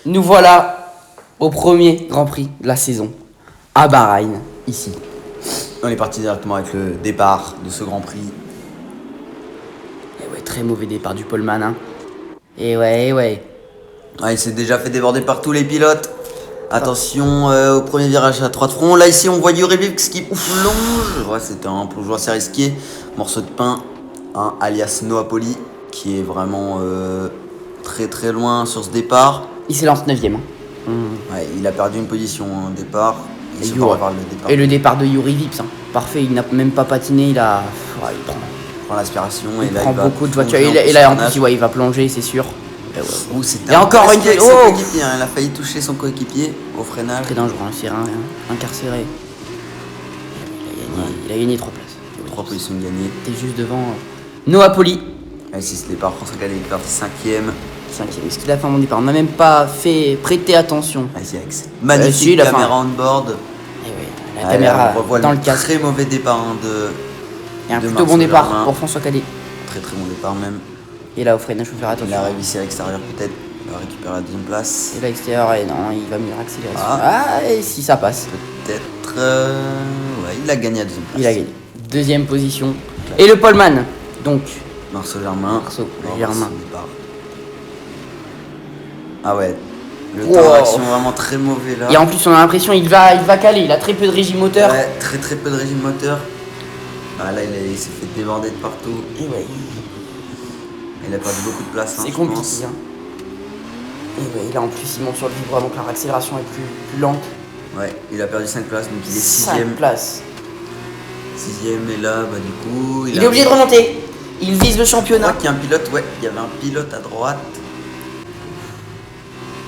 Nous voilà au premier Grand Prix de la saison, à Bahreïn, ici. On est parti directement avec le départ de ce Grand Prix. Et ouais, très mauvais départ du poleman, hein. Et ouais. Il s'est déjà fait déborder par tous les pilotes. Attention au premier virage à 3 de front. Là, ici, on voit Yuri Vips qui plonge. Ouais, c'était un plongeon assez risqué. Morceau de pain, alias Noah Poli, qui est vraiment très loin sur ce départ. Il s'élance 9ème. Ouais, il a perdu une position au départ. Il se part vers le départ. Et le départ de Yuri Vips, hein. Parfait, il n'a même pas patiné, il a. Ouais, il prend l'aspiration il et là prend il va beaucoup de voitures. Et là en plus, il va plonger, c'est sûr. C'était Et encore une avec son coéquipier, hein. Il a failli toucher son coéquipier au freinage. Très dangereux, hein, c'est incarcéré. Il a gagné 3 places. 3 positions de gagnées. T'es juste devant Noah Poli. Ici, ce départ, François Cadet est parti 5ème. 5ème. Est-ce qu'il a fait un bon départ? On n'a même pas fait prêter attention. Ici, avec cette magnifique caméra on board. La caméra dans le casque. Très mauvais départ de. Et un plutôt bon départ pour François Cadet. Très bon départ même. Et là au freinage, il faut faire attention. Il arrive ici à l'extérieur peut-être. Il va récupérer la deuxième place. Et là l'extérieur, et non, il va mieux accélérer. Et si ça passe. Peut-être. Ouais, il a gagné à deuxième place. Il a gagné. Deuxième position. Et le poleman, donc. Marceau Germain. Ah ouais. Le temps d'action vraiment très mauvais là. Et en plus on a l'impression qu'il va caler, il a très peu de régime moteur. Ouais, très peu de régime moteur. Ah, là il s'est fait déborder de partout. Et ouais. Il a perdu beaucoup de place. C'est compliqué. Hein. Et ouais, là en plus il monte sur le vibreur donc l'accélération est plus lente. Ouais, il a perdu 5 places donc il est 6ème. 6ème. 6ème et là bah du coup. Il est obligé de remonter. Il vise le championnat. Je crois qu'il y a un pilote, il y avait un pilote à droite.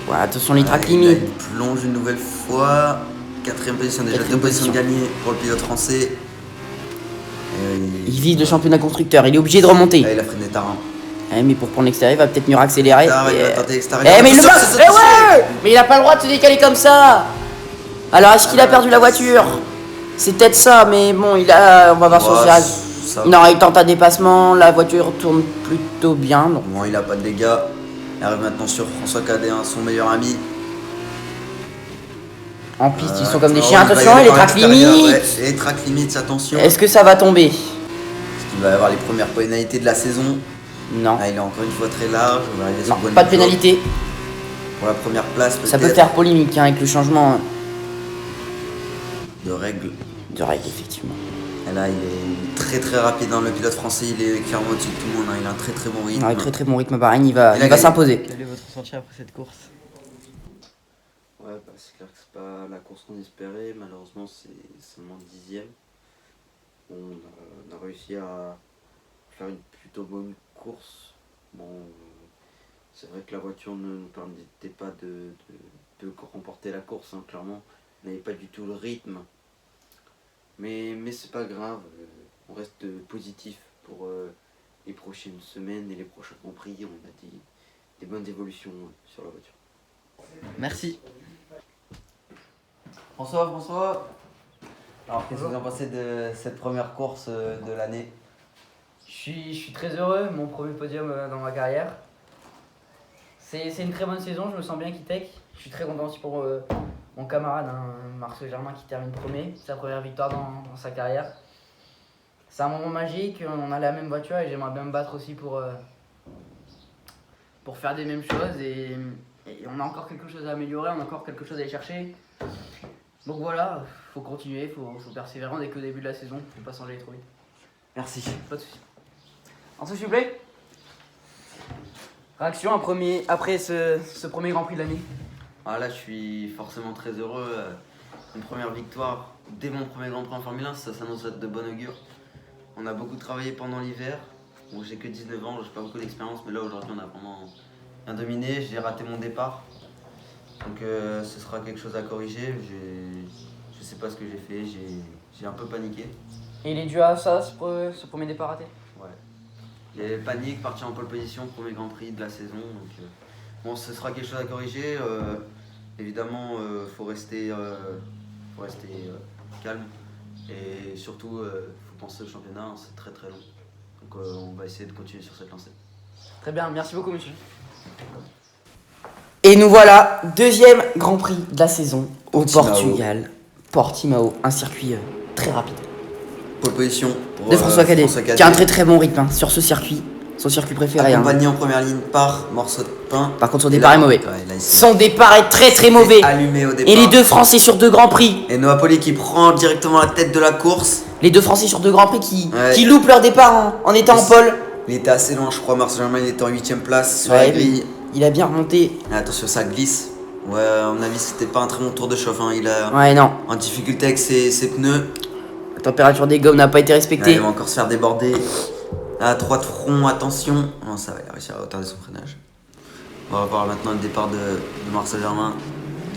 Ouais, attention les track limits. Il plonge une nouvelle fois. 4ème position, déjà 2 positions gagnées pour le pilote français. Il vise le championnat constructeur, il est obligé de remonter. Là, il a freiné tard. Mais pour prendre l'extérieur, il va peut-être mieux accélérer. Il va tenter l'extérieur. Mais il le passe. Mais il a pas le droit de se décaler comme ça. Alors est-ce qu'il a perdu la voiture? C'est peut-être ça, mais bon, on va voir son virage. Non, il tente un dépassement, la voiture tourne plutôt bien. Donc. Bon, il a pas de dégâts. Il arrive maintenant sur François Cadet, son meilleur ami. En piste, ils sont comme des chiens. Attention, les track limits. Ouais, les track limits, attention. Est-ce que ça va tomber? Est-ce qu'il va y avoir les premières pénalités de la saison? Non. Il est encore une fois très large. On va arriver sur pas de pénalité. Pour la première place, ça peut faire polémique avec le changement de règles. Effectivement. Et là, il est très rapide. Dans le pilote français, il est clairement au-dessus de tout le monde. Il a un très bon rythme. Un très bon rythme à Bahreïn, il va s'imposer. Quel est votre ressenti après cette course? Ouais, c'est clair que c'est pas la course qu'on espérait. Malheureusement, c'est seulement 10ème. On a réussi à faire une plutôt bonne course. Bon, c'est vrai que la voiture ne nous permettait pas de remporter la course, hein, clairement. On n'avait pas du tout le rythme. Mais c'est pas grave, on reste positif pour les prochaines semaines et les prochains Grands Prix. On a des bonnes évolutions sur la voiture. Merci. François. Alors, qu'est-ce que vous en pensez de cette première course de l'année? Je suis très heureux, mon premier podium dans ma carrière. C'est une très bonne saison, je me sens bien Kitech. Je suis très content aussi pour mon camarade, Marceau Germain, qui termine premier. Sa première victoire dans sa carrière. C'est un moment magique, on a la même voiture et j'aimerais bien me battre aussi pour faire des mêmes choses. Et on a encore quelque chose à améliorer, on a encore quelque chose à aller chercher. Donc voilà, faut continuer, faut persévérer, on n'est qu'au début de la saison, faut pas s'enlever trop vite. Merci. Pas de soucis. En s'il vous plaît. Réaction après ce premier Grand Prix de l'année? Là, je suis forcément très heureux. Une première victoire dès mon premier Grand Prix en Formule 1, ça s'annonce être de bon augure. On a beaucoup travaillé pendant l'hiver. Bon, j'ai que 19 ans, j'ai pas beaucoup d'expérience, mais là aujourd'hui on a vraiment bien dominé. J'ai raté mon départ. Donc ce sera quelque chose à corriger. Je sais pas ce que j'ai fait, j'ai un peu paniqué. Et il est dû à ça, ce premier départ raté? Ouais. J'ai paniqué, parti en pole position, premier Grand Prix de la saison. Donc, bon, ce sera quelque chose à corriger. Évidemment, faut rester calme. Et surtout, faut penser au championnat, hein, c'est très long. Donc on va essayer de continuer sur cette lancée. Très bien, merci beaucoup monsieur. Et nous voilà, deuxième Grand Prix de la saison au Portimao. Portugal. Portimao, un circuit très rapide. Pole position pour De François Cadet, Cadet. qui a un très très bon rythme hein, sur ce circuit. Son circuit préféré. Accompagné en première ligne par Morceau de Pain. Par contre, son Et départ là- est mauvais. Ouais, là, il Son départ est très très mauvais. allumé au départ. Et les deux Français sur deux Grands Prix. Et Noapoli qui prend directement la tête de la course. Les deux Français sur deux Grands Prix qui Ouais. loupent leur départ en étant en pole. Il était assez loin, je crois. Marcel Germain, il était en 8ème place sur Ouais, la grille. il a bien remonté. Et attention, ça glisse. Ouais, à mon avis, c'était pas un très bon tour de chauffe. Hein. Il a Ouais, non. en difficulté avec ses pneus. La température des gommes n'a pas été Là, respectée. il va encore se faire déborder. À 3 de front, attention. Non, ça va, il a réussi à retarder son freinage. On va voir maintenant le départ de Marcel Germain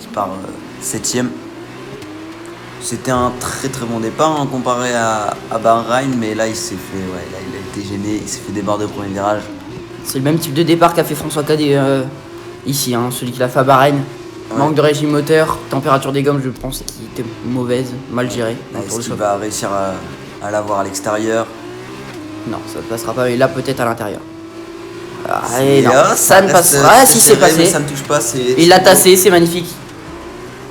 qui part 7ème. C'était un très très bon départ hein, comparé à Bahreïn, mais là il s'est fait, ouais, là il a été gêné, il s'est fait déborder au premier virage. C'est le même type de départ qu'a fait François Cadet ici, hein, celui qu'il a fait à Bahreïn. Ouais. Manque de régime moteur, température des gommes, je pense, qui était mauvaise, mal gérée. Là, pour le est-ce qu'il chauffe. va réussir à l'avoir à l'extérieur? Non, ça ne passera pas, mais là peut-être à l'intérieur. Ah, Et et non, là, ça ne reste passera. Ah, si c'est serré, mais passé. ça ne touche pas. Il l'a tassé, c'est magnifique.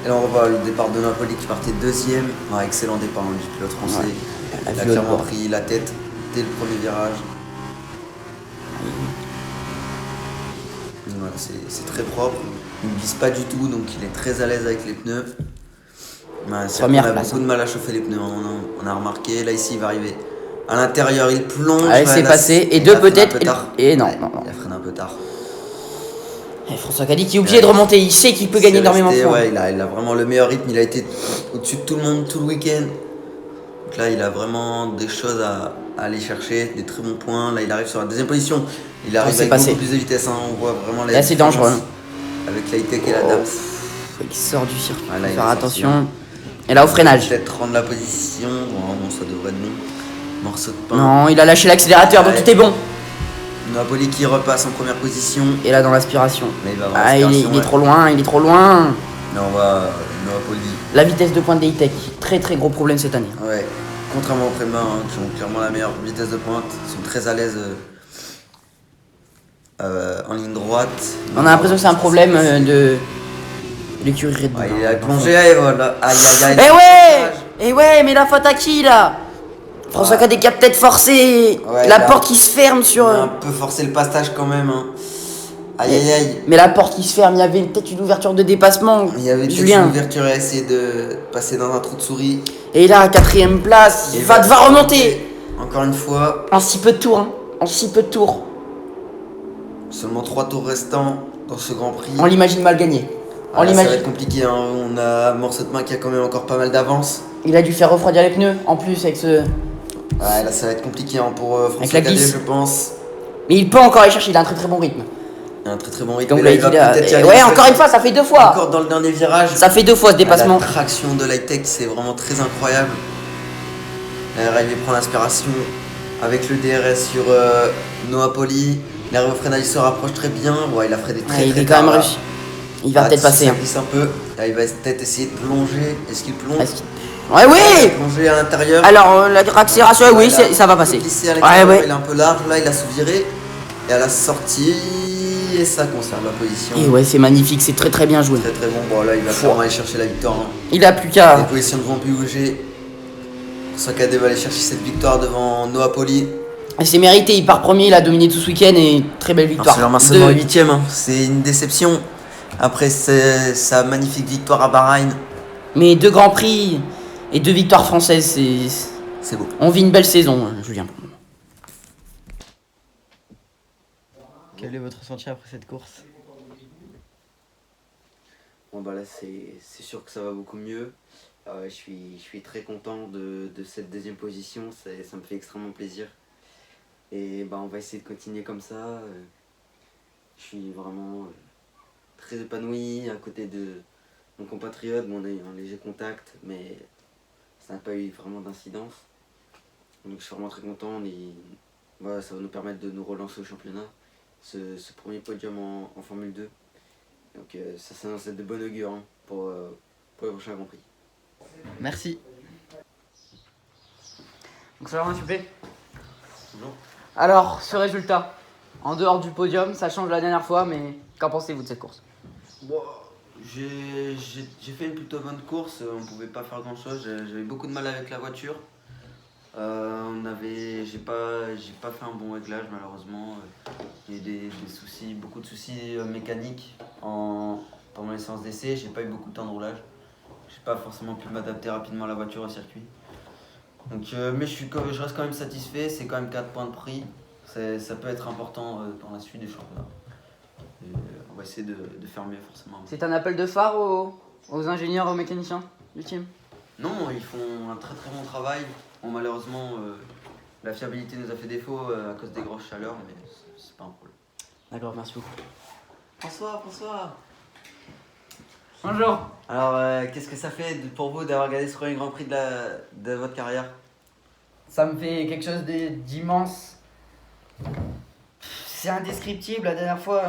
Et là on voit le départ de Napoli qui partait 2ème. Ouais, excellent départ hein, du pilote français. Ouais, Il a vu au clairement bord. pris la tête dès le premier virage. Voilà, c'est très propre. Il ne glisse pas du tout, donc il est très à l'aise avec les pneus. Ouais, c'est vrai Première qu'on a place, beaucoup hein. de mal à chauffer les pneus, hein, on a remarqué. Là, ici, il va arriver à l'intérieur, il plonge. Allez, Ouais, c'est là, passé. Et il deux a freiné un peut-être. peu tard. Et non, Ouais, non, non. il a freiné un peu tard. Et François Cadet qui est obligé de remonter, il sait qu'il peut gagner C'est énormément de resté, points. ouais, il a vraiment le meilleur rythme, il a été au-dessus de tout le monde tout le week-end. Donc là, il a vraiment des choses à aller chercher, des très bons points. Là, il arrive sur la deuxième position. Il arrive c'est avec passé. beaucoup plus de vitesse. Hein. On voit vraiment la Là, c'est différence dangereux, hein. avec la high-tech et la DAPS. Il sort du circuit, Ah, là, faut il faire est sorti, attention. hein. Et là, au freinage. Peut-être rendre la position. Bon, ça devrait être bon. Morceau de pain. Non, il a lâché l'accélérateur, donc Ouais. tout est bon. Napoli qui repasse en première position. Et là, dans l'aspiration. Mais il va avoir Ah, il l'aspiration, est ouais. trop loin, il est trop loin. Mais on voit Napoli. La vitesse de pointe des e-tech, très très gros problème cette année. Ouais, contrairement aux Prémains hein, qui ont clairement la meilleure vitesse de pointe, ils sont très à l'aise en ligne droite. On a l'impression que c'est un problème de l'écurie Red Bull. Ouais, il hein. a plongé, et voilà. Aïe aïe aïe. Eh ouais, mais la faute à qui là François Ouais. Cadet qui a peut-être forcé Ouais, la il a- porte qui se ferme Il sur. a un peu forcé le passage quand même. Hein. Aïe aïe aïe. Mais la porte qui se ferme, il y avait peut-être une ouverture de dépassement. Il y avait peut-être Julien. une ouverture à essayer de passer dans un trou de souris. Et là, à 4ème place, il Et va devoir remonter. Encore une fois, En si peu de tours, hein. En si peu de tours. seulement 3 tours restants dans ce Grand Prix. On l'imagine mal gagné. On Ah, là, ça va l'imagine. être compliqué. Hein. On a Morceau de Pain qui a quand même encore pas mal d'avance. Il a dû faire refroidir les pneus en plus avec ce. Ouais, là ça va être compliqué hein, pour François la Cadet, glisse. je pense. Mais il peut encore aller chercher, il a un très très bon rythme. Il a un très très bon rythme. Donc Et là, il va il a- peut-être y et aller ouais, dans encore cette- une fois, ça fait deux fois. Encore dans le dernier virage. Ça fait deux fois ce dépassement. La traction de l'high-tech, c'est vraiment très incroyable. Là, il arrive, il prend l'inspiration avec le DRS sur Noapoli. Il arrive au freinage, il se rapproche très bien. Ouais, il a freiné très Ouais, il très est quand tard, même là. réussi. Il va Ah, peut-être si, passer. Ça hein. glisse un peu. Là, il va peut-être essayer de plonger. Est-ce qu'il plonge Est-ce qu'il- Ouais, Il va oui. plonger à l'intérieur. Alors, l'accélération, oui, Il a ça va passer. glissé à Ouais, l'extérieur, ouais. Il est un peu large. Là, il a sous-viré. Et à la sortie, et ça conserve la position. Et ouais, c'est magnifique, c'est très très bien joué. Très très bon. Bon, là, il va clairement aller chercher la victoire. Hein. Il a plus Les qu'à. positions ne vont plus bouger. François Cadet va aller chercher cette victoire devant Noapoli. Et c'est mérité, il part premier, il a dominé tout ce week-end et très belle victoire. Germain seulement De- 8ème. Hein. C'est une déception. Après sa magnifique victoire à Bahreïn. Mais deux grands prix et deux victoires françaises, C'est beau. on vit une belle saison, Julien. Quel est votre ressenti après cette course? Bon bah là c'est sûr que ça va beaucoup mieux. Je suis très content de cette deuxième position, ça me fait extrêmement plaisir. Et bah on va essayer de continuer comme ça. Je suis vraiment très épanoui à côté de mon compatriote. Bon, on a eu un léger contact, mais ça n'a pas eu vraiment d'incidence. Donc je suis vraiment très content. Voilà, ça va nous permettre de nous relancer au championnat. Ce premier podium en Formule 2. Donc ça s'annonce être de bon augure hein, pour le prochain Grand Prix. Merci. Donc ça va, s'il vous plaît. Bonjour. Alors, ce résultat, en dehors du podium, ça change de la dernière fois, mais qu'en pensez-vous de cette course? Bon, j'ai fait une plutôt bonne course, on pouvait pas faire grand chose, j'avais beaucoup de mal avec la voiture. J'ai pas fait un bon réglage malheureusement. Il y a eu des soucis, beaucoup de soucis mécaniques pendant les séances d'essai. J'ai pas eu beaucoup de temps de roulage. J'ai pas forcément pu m'adapter rapidement à la voiture au circuit. Donc, mais je reste quand même satisfait. C'est quand même 4 points de prix. Ça peut être important dans la suite du championnat. Et on va essayer de faire mieux forcément. C'est un appel de phare aux ingénieurs, aux mécaniciens du team? Non, ils font un très très bon travail. Bon, malheureusement, la fiabilité nous a fait défaut à cause des grosses chaleurs, mais c'est pas un problème. D'accord, merci beaucoup. François, François. Bonjour. Alors, qu'est-ce que ça fait pour vous d'avoir gagné ce premier Grand Prix de votre carrière? Ça me fait quelque chose d'immense. C'est indescriptible. La dernière fois,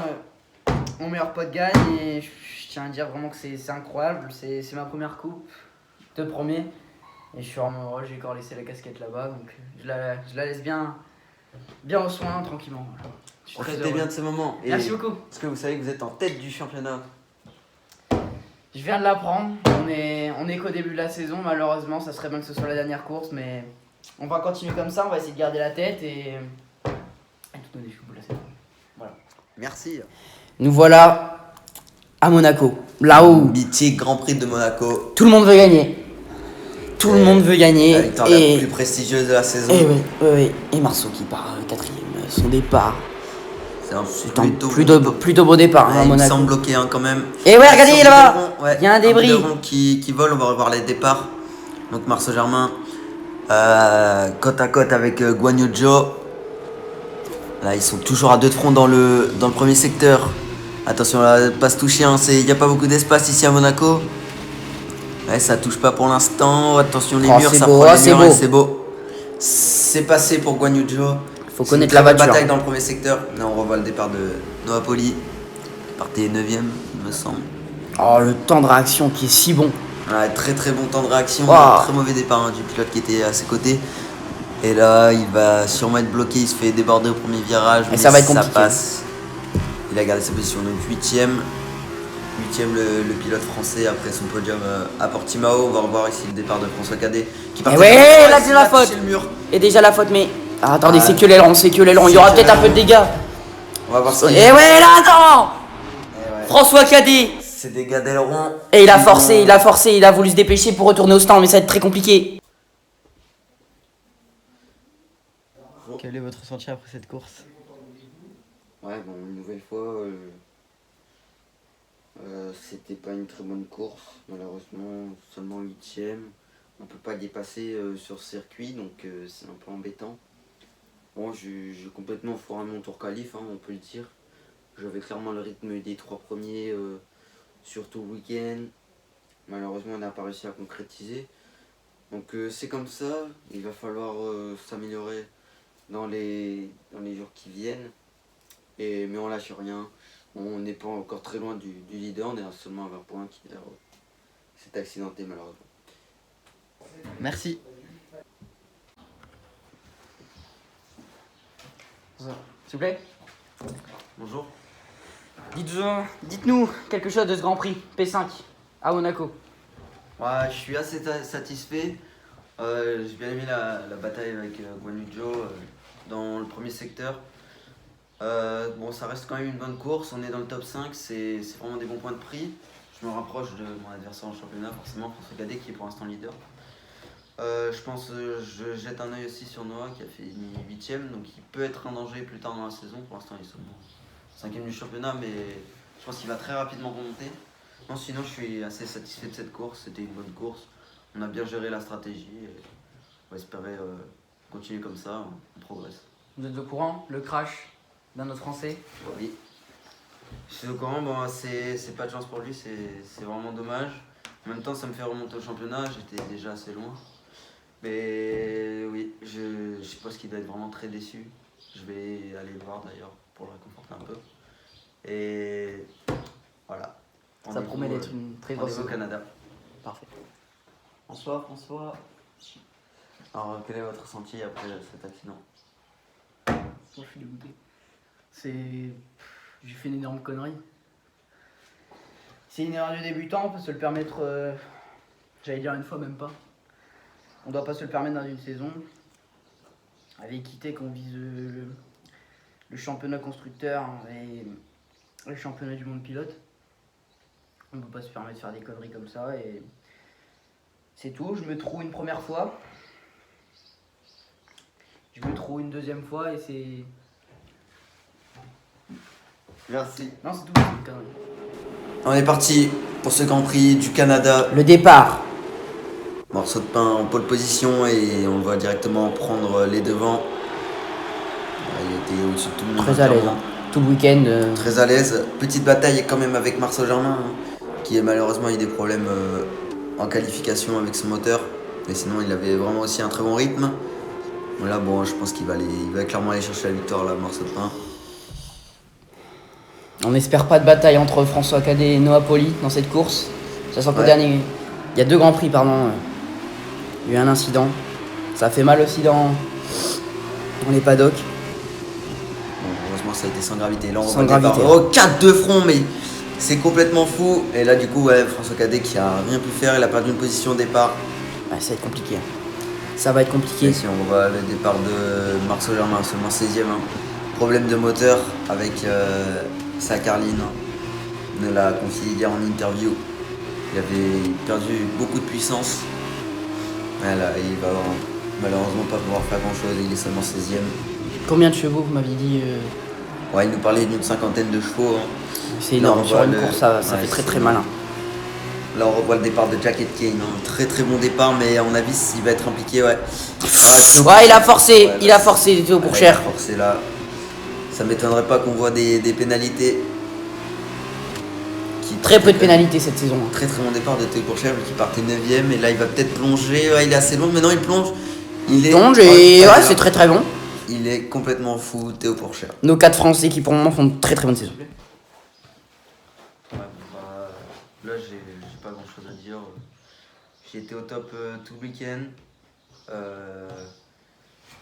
mon meilleur pote gagne et je tiens à dire vraiment que c'est incroyable. C'est ma première coupe, 2 premiers. Et je suis vraiment heureux, j'ai encore laissé la casquette là-bas, donc je la laisse bien au soin, tranquillement. Voilà. Je suis très Profitez heureux. bien de ce moment. Et Merci beaucoup. Parce que vous savez que vous êtes en tête du championnat. Je viens de l'apprendre, on est qu'au début de la saison, malheureusement, ça serait bien que ce soit la dernière course, mais on va continuer comme ça, on va essayer de garder la tête et tout donner jusqu'au bout de la saison. Voilà. Merci. Nous voilà à Monaco, là-haut. Mythique Grand Prix de Monaco. Tout le monde veut gagner. Tout le monde veut gagner. La victoire la plus prestigieuse de la saison. Et oui. Et Marceau qui part 4ème, son départ. C'est un Plutôt beau départ à il me Monaco. semble bloqué quand même. Et ouais, regardez là-bas, ouais, il y a un débris. Biberon qui vole, on va revoir les départs. Donc Marceau Germain, côte à côte avec Guan Yu Zhou. Là, ils sont toujours à 2 de front dans le premier secteur. Attention, là, pas se toucher, hein, il n'y a pas beaucoup d'espace ici à Monaco. Ouais, ça touche pas pour l'instant. Attention, les murs, ça beau, prend les c'est murs, beau. et c'est beau. C'est passé pour Guan Yu Zhou. Faut C'est connaître une la très belle voiture. bataille dans le premier secteur. Là, on revoit le départ de Noah Poli. Il partait 9ème, il me semble. Oh, le temps de réaction qui est si bon. Ouais, très très bon temps de réaction. Wow. Très mauvais départ du pilote qui était à ses côtés. Et là, il va sûrement être bloqué. Il se fait déborder au premier virage. Mais ça va être compliqué. passe. Il a gardé sa position. Donc 8ème. 8ème le pilote français après son podium à Portimao. On va revoir ici le départ de François Cadet. Qui partait ouais, là, il c'est la a touché faute. le mur. Et déjà la faute, mais. Ah, attendez, Ah, c'est que l'aileron. Il y aura peut-être un peu de dégâts. On va voir ce Et qu'il ouais, là, non. ouais. François Cadet. C'est des gars d'aileron. Et il a forcé, il a voulu se dépêcher pour retourner au stand, mais ça va être très compliqué. Quel est votre ressenti après cette course? Ouais, bon, une nouvelle fois, c'était pas une très bonne course, malheureusement, seulement 8ème. On peut pas dépasser sur ce circuit, donc c'est un peu embêtant. Bon, j'ai complètement foiré mon tour qualif, hein, on peut le dire. J'avais clairement le rythme des 3 premiers sur tout le week-end. Malheureusement, on n'a pas réussi à concrétiser. Donc c'est comme ça, il va falloir s'améliorer dans les jours qui viennent. Mais on lâche rien. On n'est pas encore très loin du leader, on est seulement à 20 points qui s'est accidenté malheureusement. Merci. S'il vous plaît. Bonjour. Dites-nous quelque chose de ce Grand Prix P5 à Monaco. Ouais, je suis assez satisfait. J'ai bien aimé la bataille avec Guan Yu Zhou dans le premier secteur. Bon, ça reste quand même une bonne course, on est dans le top 5, c'est vraiment des bons points de prix. Je me rapproche de mon adversaire en championnat, forcément François Cadet qui est pour l'instant leader. Je jette un œil aussi sur Noah qui a fait 8ème, donc il peut être un danger plus tard dans la saison. Pour l'instant, il est seulement 5ème du championnat, mais je pense qu'il va très rapidement remonter. Non, sinon, je suis assez satisfait de cette course. C'était une bonne course. On a bien géré la stratégie. Et on va espérer continuer comme ça. On progresse. Vous êtes au courant, le crash d'un autre Français? Oui. Je suis au courant, bon, c'est pas de chance pour lui, c'est vraiment dommage. En même temps, ça me fait remonter au championnat, j'étais déjà assez loin. Mais oui, je pense qu'il doit être vraiment très déçu. Je vais aller le voir d'ailleurs pour le réconforter un peu. Et voilà. Ça promet d'être une très grosse Rendez-vous au saison. Canada. Parfait. François. Alors, quel est votre ressenti après cet accident? Je suis dégoûté. J'ai fait une énorme connerie. c'est une erreur du débutant, on peut se le permettre, j'allais dire une fois, même pas. On doit pas se le permettre dans une saison. Avec Kitech, on vise le championnat constructeur et le championnat du monde pilote. On ne peut pas se permettre de faire des conneries comme ça et c'est tout. Je me trouve une première fois. Je me trouve une deuxième fois et c'est... Merci. Non, c'est tout, c'est une connerie. On est parti pour ce Grand Prix du Canada. Le départ. Morceau de pain en pole position et on va directement prendre les devants. Il était au-dessus de tout le monde. Très à l'aise, hein. Tout le week-end. Très à l'aise. Petite bataille quand même avec Marceau Germain, qui a malheureusement eu des problèmes en qualification avec son moteur. Mais sinon, il avait vraiment aussi un très bon rythme. Là, bon, je pense qu'il va clairement aller chercher la victoire, là, Morceau de pain. On n'espère pas de bataille entre François Cadet et Noah Poli dans cette course. Ça sent qu'au dernier. Il y a 2 grands prix, pardon. Il y a eu un incident. Ça fait mal aussi dans les paddocks. Bon, heureusement, ça a été sans gravité. Là, on Sans revoit gravité. Oh, 4 de front, mais c'est complètement fou. Et là, du coup, ouais, François Cadet qui a rien pu faire. Il a perdu une position au départ. Ouais, ça va être compliqué. Ça va être compliqué. Et si on voit le départ de Marceau Germain, seulement 16ème. Problème de moteur avec sa Carline. On l'a confié hier en interview. Il avait perdu beaucoup de puissance. Là, il va malheureusement pas pouvoir faire grand chose. Il est seulement 16ème. Combien de chevaux vous m'aviez dit Ouais, il nous parlait d'une 50aine de chevaux. C'est Là, énorme. on Sur voit une le- course, ça ouais, fait très c'est très énorme. malin. Là, on revoit le départ de Jack Aitken. Très très bon départ, mais à mon avis, il va être impliqué. Ouais, Ouais, il a forcé. Ouais, Il a forcé. Théo pour il a cher. forcé là. Ça m'étonnerait pas qu'on voit des pénalités. Très peu de pénalités cette saison. Très très bon départ de Théo Pourchère qui partait 9ème et là il va peut-être plonger. Ouais, il est assez long, mais non, il plonge. Il est Donc, et pas ouais, bien. c'est très très bon. Il est complètement fou, Théo Pourchère. Nos 4 Français qui pour le moment font une très très bonne saison. Ouais, là j'ai pas grand chose à dire. J'ai été au top tout le week-end.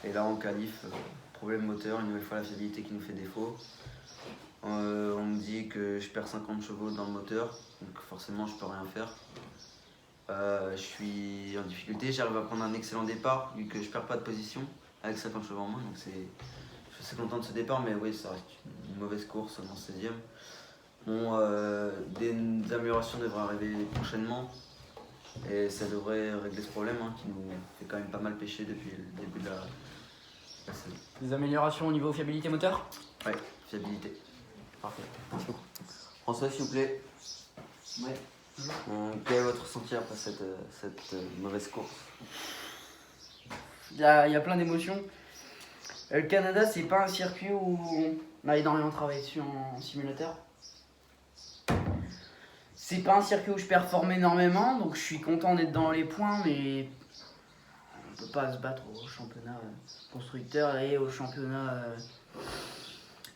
Et là en qualif, problème moteur, une nouvelle fois la fiabilité qui nous fait défaut. On me dit que je perds 50 chevaux dans le moteur, donc forcément je peux rien faire. Je suis en difficulté, j'arrive à prendre un excellent départ vu que je perds pas de position avec 50 chevaux en moins, donc je suis assez content de ce départ, mais oui, ça reste une mauvaise course, seulement 16ème. Bon, des améliorations devraient arriver prochainement et ça devrait régler ce problème qui nous fait quand même pas mal pêcher depuis le début de la saison. Des améliorations au niveau fiabilité moteur. Ouais, fiabilité. Parfait. François, s'il vous plaît. Ouais. Quel est votre ressenti après cette mauvaise course? Il y a plein d'émotions. Le Canada, c'est pas un circuit où on a énormément travaillé dessus en simulateur. C'est pas un circuit où je performe énormément, donc je suis content d'être dans les points, mais on peut pas se battre au championnat constructeur et au championnat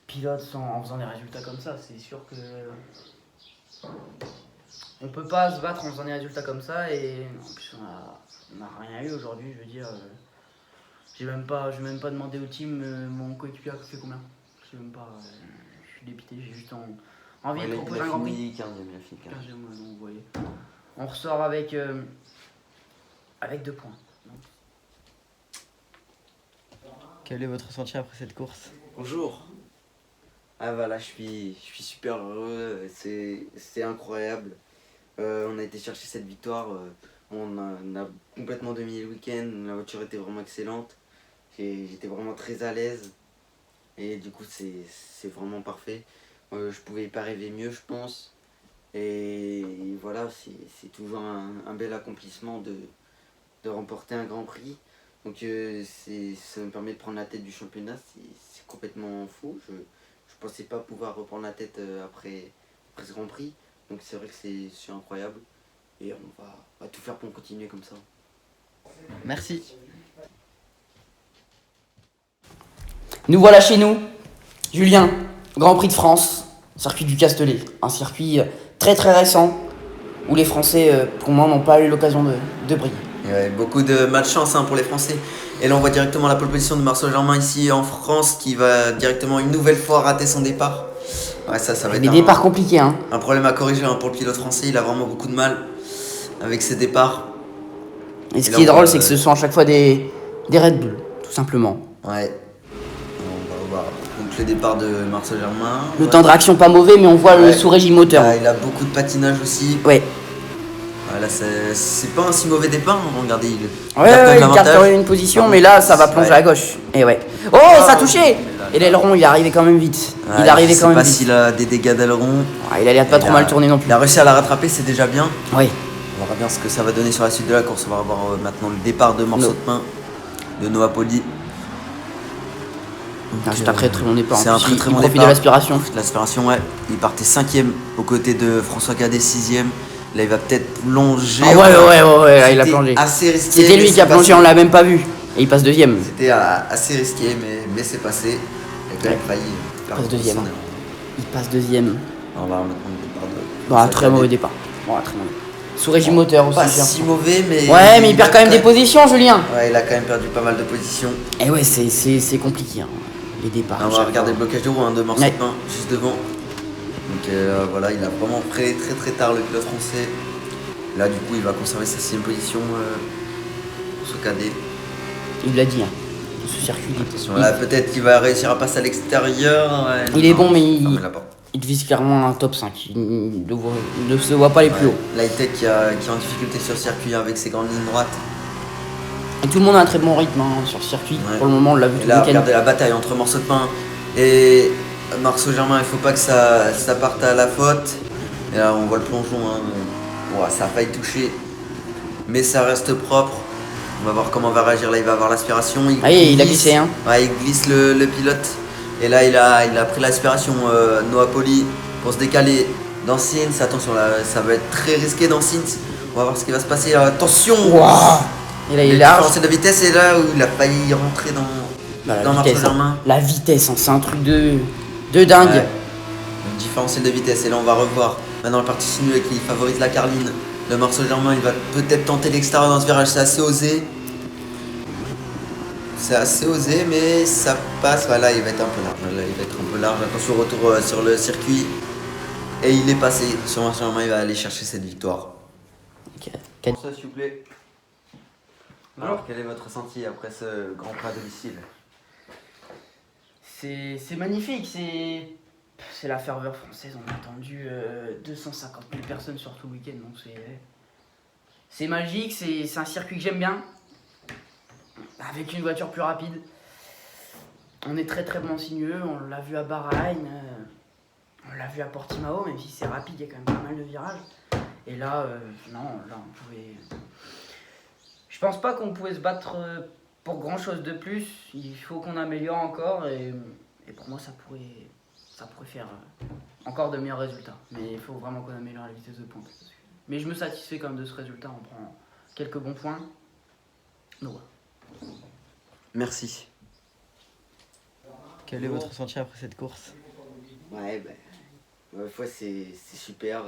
pilote en faisant des résultats comme ça. C'est sûr que on peut pas se battre en faisant des résultats comme ça et en plus on a rien eu aujourd'hui, je veux dire. J'ai même pas demandé au team mon coéquipier a fait combien. Je sais même pas, je suis dépité, j'ai juste envie de proposer un Grand Prix. 15ème, il a fini 15ème. 15e, donc vous voyez. On ressort avec 2 points. Donc. Quel est votre ressenti après cette course? Bonjour. Ah voilà, je suis super heureux, c'est incroyable. On a été chercher cette victoire, on a complètement dominé le week-end, la voiture était vraiment excellente. J'étais vraiment très à l'aise et du coup c'est vraiment parfait. Je pouvais pas rêver mieux, je pense. Et voilà, c'est toujours un bel accomplissement de remporter un Grand Prix. Donc ça me permet de prendre la tête du championnat, c'est complètement fou. Je pensais pas pouvoir reprendre la tête après ce Grand Prix. Donc c'est vrai que c'est incroyable. Et on va tout faire pour continuer comme ça. Merci. Nous voilà chez nous. Julien, Grand Prix de France, circuit du Castellet. Un circuit très très récent où les Français, pour le moment, n'ont pas eu l'occasion de briller. Et ouais, beaucoup de malchance pour les Français. Et là, on voit directement la pole position de Marceau Germain ici en France qui va directement une nouvelle fois rater son départ. Ouais, ça va être Des départs compliqués, hein. un problème à corriger hein, pour le pilote français. Il a vraiment beaucoup de mal avec ses départs. Et ce Et là, qui est on drôle, va- c'est que ce sont à chaque fois des Red Bull, tout simplement. Ouais. On va voir. Donc le départ de Marcel Germain. Le Ouais. temps de réaction pas mauvais, mais on voit le Ouais. sous-régime moteur. Il a beaucoup de patinage aussi. Ouais. Voilà, c'est pas un si mauvais départ. Hein. Regardez, il Ouais, garde quand même il l'avantage. garde une position, Par mais contre, là, ça va plonger ouais. à gauche. Et ouais. Oh, ça a touché. Et l'aileron, il est arrivé quand même vite. Il est arrivé quand même Je sais pas vite. s'il a des dégâts d'aileron. Ouais, il a l'air de pas trop mal tourner non plus. Il a réussi à la rattraper, c'est déjà bien. Oui. On verra bien ce que ça va donner sur la suite de la course. On va avoir maintenant le départ de morceau No. de pain de Noah Poli. C'est un très très bon départ. C'est En un plus, très très il bon profite départ. de l'aspiration. Il profite de l'aspiration, ouais. Il partait 5ème aux côtés de François Cadet 6ème. Là, il va peut-être plonger. Ah ouais, là, il a C'était plongé. assez risqué. C'était mais lui qui c'est a plongé, passé. on l'a même pas vu. Et il passe deuxième. C'était assez risqué, mais c'est passé. Il a quand même failli. passe deuxième. son élan. Il passe deuxième. On va remettre le départ de. Bah, François très Cadet. mauvais départ. Bon, très mauvais. Sous régime moteur aussi. Pas j'ai si mauvais, mais. Ouais, mais il perd quand même des positions, Julien. Ouais, il a quand même perdu pas mal de positions. Et ouais, c'est compliqué, hein, les départs. On va regarder le blocage de roue hein, de morceau Ouais. de pain juste devant. Donc voilà, il a vraiment freiné très très tard le pilote français. Là, du coup, il va conserver sa 6ème position sur Cadet. Il l'a dit, hein. Ce circuit, Là, peut-être qu'il va réussir à passer à l'extérieur. Ouais, Il est bon, mais il- il l'a pas. il vise clairement un top 5. Il ne se voit pas les plus hauts. Lightech qui est en difficulté sur le circuit avec ses grandes lignes droites. Et tout le monde a un très bon rythme hein, sur ce circuit. Ouais. Pour le moment, on l'a vu Et tout là, le week-end. regardez la bataille entre morceau de pain et Marceau Germain. Il faut pas que ça parte à la faute. Et là, on voit le plongeon. Hein. Ouais, ça a failli toucher. Mais ça reste propre. On va voir comment va réagir. Là, il va avoir l'aspiration. Il a glissé. Hein. Ouais, il glisse le pilote. Et là, il a pris l'aspiration. Noah Poli pour se décaler dans Sins. Attention, là, ça va être très risqué dans Sins. On va voir ce qui va se passer. Attention! Waouh. Et là, il est large. Différenciel de vitesse. Et là, où il a failli rentrer dans Bah, Marceau vitesse, hein. Germain. La vitesse, hein, c'est un truc de dingue. Ouais. Le différentiel de vitesse. Et là, on va revoir. Maintenant, le parti sinueux qui favorise la Carline. Le Marceau Germain, il va peut-être tenter l'extérieur dans ce virage. C'est assez osé. C'est assez osé, mais ça passe. Voilà, il va être un peu large. Là, il va être un peu large. Attention au retour sur le circuit. Et il est passé. Sur Marceau Germain, il va aller chercher cette victoire. Ok. Ça, s'il vous plaît. Alors, quel est votre ressenti après ce grand prix à domicile? C'est magnifique, c'est la ferveur française. On a attendu 250 000 personnes sur tout le week-end, donc c'est magique, c'est un circuit que j'aime bien, avec une voiture plus rapide. On est très très bon sinueux, on l'a vu à Bahreïn, on l'a vu à Portimao, même si c'est rapide, il y a quand même pas mal de virages. Et là, non, là on pouvait... Je pense pas qu'on pouvait se battre pour grand chose de plus. Il faut qu'on améliore encore et pour moi ça pourrait faire encore de meilleurs résultats. Mais il faut vraiment qu'on améliore la vitesse de pointe. Mais je me satisfais quand même de ce résultat. On prend quelques bons points. Donc voilà. Merci. Quel est votre ressenti après cette course? Ouais, ma foi, c'est super.